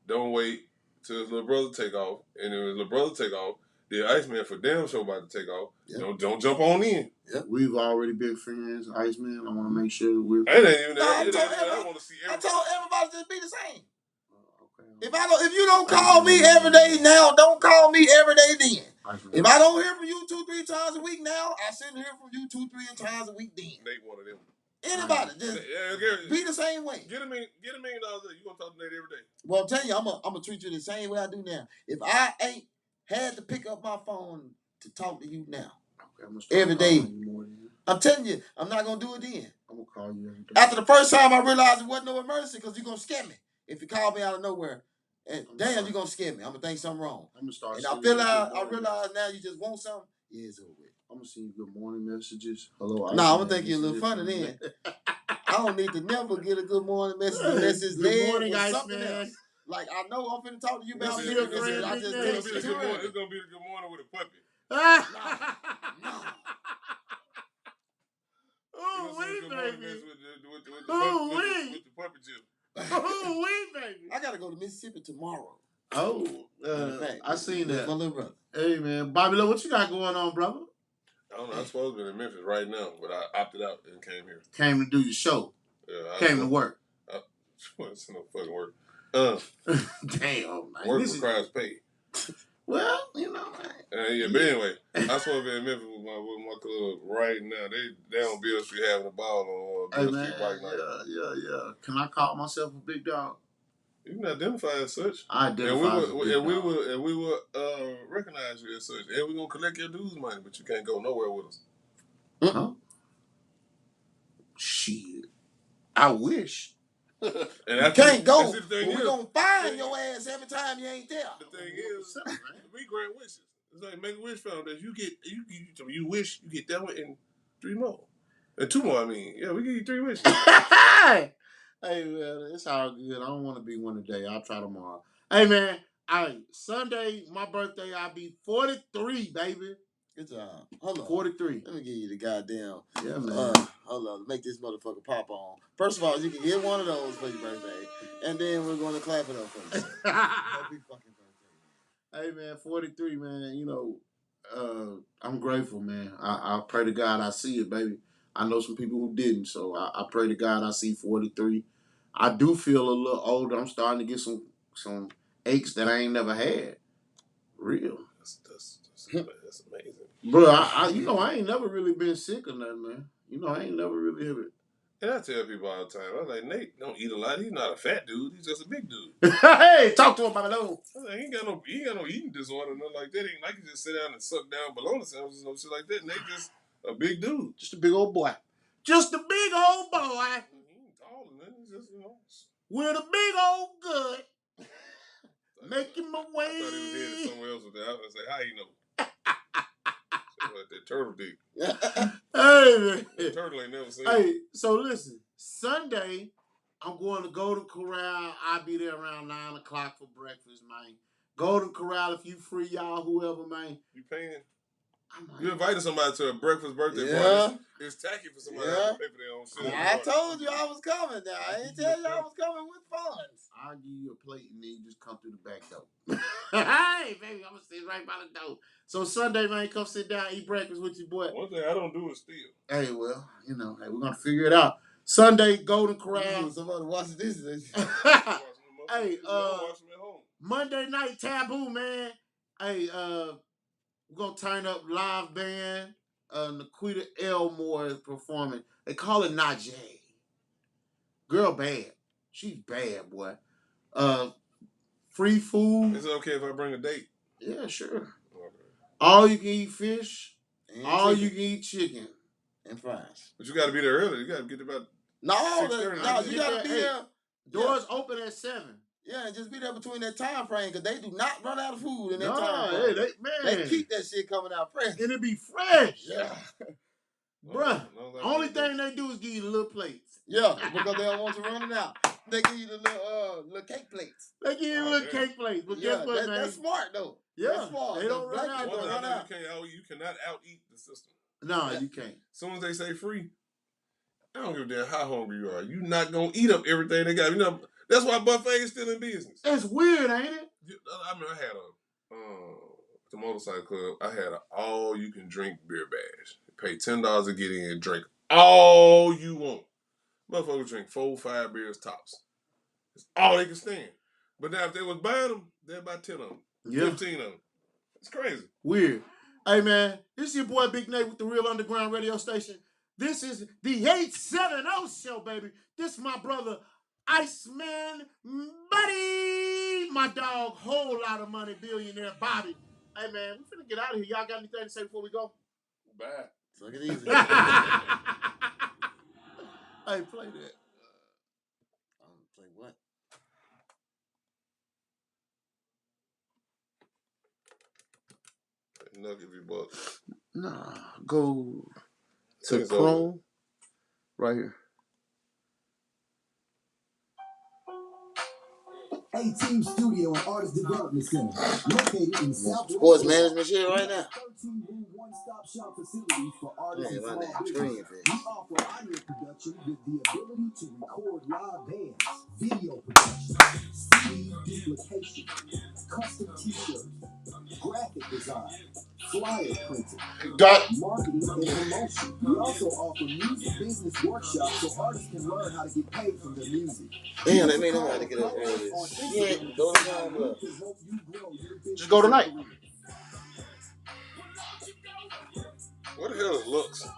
don't wait till his little brother take off. And if his little brother take off, the Iceman for damn sure about to take off. Yep. Don't jump on in. Yep. We've already been friends, Iceman. I want to make sure that we're. I ain't even I want to see everybody. I told everybody to be the same. If you don't call me every day now, don't call me every day then. If I don't hear from you 2-3 times a week now, I shouldn't hear from you 2-3 times a week then. Nate one of them. Anybody, just be the same way. Get $1 million. You gonna talk to Nate every day? Well, I'm telling you, I'm gonna treat you the same way I do now. If I ain't had to pick up my phone to talk to you now, every day, I'm telling you, I'm not gonna do it then. I'm gonna call you every day. After the first time, I realized it wasn't no emergency because you're gonna scare me. If you call me out of nowhere, and damn, you're gonna scare me. I'm gonna think something wrong. I'm gonna start. And I realize now you just want something. Yeah, it's over with. I'm gonna send you good morning messages. Hello. No, I'm gonna think you're a little funny then. I don't need to never get a good morning message unless it's good morning, or guys, something man. else. Like I know I'm finna talk to you about this. I just text you. It's gonna be a good morning with a puppy. No. Oh, wait, baby. With the puppy chip. Oh, wait, baby. I gotta go to Mississippi tomorrow. Oh, I seen that. My little brother. Hey, man. Bobby, what you got going on, brother? I don't know. I'm supposed to be in Memphis right now, but I opted out and came here. Came to do your show. Yeah, came to work. It's no fucking work. Damn. Man. Work requires pay. Well, you know, man. Yeah, but anyway, I'm supposed to be in Memphis with my club right now. They on Bill Street having a ball on Bill Street bike night. Yeah. Can I call myself a big dog? You can identify as such. I identify as a big dog. And we will recognize you as such. And we're going to collect your dues money, but you can't go nowhere with us. Uh-huh. Shit. I wish. And you can't go. We're going to find your ass every time you ain't there. The thing is, we grant wishes. It's like Make-A-Wish Foundation. You wish you get that one and 3 more. And 2 more, I mean. Yeah, we give you 3 wishes. Hey, man, it's all good. I don't want to be one today. I'll try tomorrow. Hey, man, Sunday, my birthday, I'll be 43, baby. Good job. Hold on. 43. Let me give you the goddamn. Yeah, man. Hold on. Make this motherfucker pop on. First of all, you can get one of those for your birthday. And then we're going to clap it up for you. Happy fucking birthday. Hey, man, 43, man. You know, I'm grateful, man. I pray to God I see it, baby. I know some people who didn't, so I pray to God I see 43. I do feel a little older. I'm starting to get some aches that I ain't never had. Real. That's amazing. Bro, I ain't never really been sick or nothing, man. You know, I ain't never really had it. And I tell people all the time, I was like, Nate don't eat a lot. He's not a fat dude. He's just a big dude. Hey, talk to him, Bobby Lowe. He ain't got no eating disorder, nothing like that. He ain't like he just sit down and suck down bologna sandwiches and no shit like that. Nate just a big dude. Just a big old boy. Just a big old boy. He ain't tall and nothing. He's just, with a big old gut. Making my way. I thought he was headed somewhere else with that. I was like, how you know? Like that turtle dick. Hey, man. That turtle ain't never seen. Hey, so listen. Sunday, I'm going to Golden Corral. I'll be there around 9 o'clock for breakfast, man. Golden Corral, if you free, y'all, whoever, man. You paying? You invited somebody to a breakfast birthday party. It's tacky for somebody to pay for their own shit. I told you I was coming now. I ain't tell you I was coming with funds. I'll give you a plate and then you just come through the back door. Hey, baby, I'm going to sit right by the door. So Sunday, man, come sit down, eat breakfast with your boy. One thing I don't do is steal. Hey, well, you know, we're going to figure it out. Sunday, Golden Corral. Somebody watch this. Hey, Monday night taboo, man. Hey, we're going to turn up live band. Nikita Elmore is performing. They call it Najee. Girl bad. She's bad, boy. Free food. Is it okay if I bring a date? Yeah, sure. Okay. All you can eat fish. And all chicken. you can eat chicken. And fries. But you got to be there early. You got to get about No, you got to be there. Doors open at 7. Yeah, just be there between that time frame because they do not run out of food in that time frame. They keep that shit coming out fresh. And it be fresh. Yeah. Bruh, only thing they do is give you the little plates. Yeah, because they don't want you running out. They give you the little cake plates. They give you little cake plates. But guess what, man? That's smart though. Yeah, that's smart. They don't run out. One thing I know you cannot out eat the system. No, you can't. As soon as they say free, I don't give a damn how hungry you are. You're not gonna eat up everything they got. You know, that's why buffet is still in business. It's weird, ain't it? I mean, I had the motorcycle club. I had an all-you-can-drink beer bash. You pay $10 to get in and drink all you want. Motherfuckers drink 4-5 beers tops. It's all they can stand. But now if they was buying them, they'd buy 10 of them, 15 of them. It's crazy. Weird. Hey, man, this is your boy Big Nate with the Real Underground Radio Station. This is the 870 show, baby. This is my brother, Iceman, buddy. My dog, whole lot of money, Billionaire Bobby. Hey, man, we finna get out of here. Y'all got anything to say before we go? Bye. Take it easy. Hey, play that. Play what? No, give you bucks. Nah, go to Chrome. Right here. A-Team Studio and Artist Development Center, located in South Sports management shit right now. 13-room one-stop shop facility for artists and small business. We offer audio production with the ability to record live bands, video production, CD duplication, custom t-shirts, graphic design, flyer printing, marketing and promotion. We also offer music business workshops so artists can learn how to get paid from their music. Damn, they made them how to get up early. Yeah, go to just go tonight. What the hell is looks?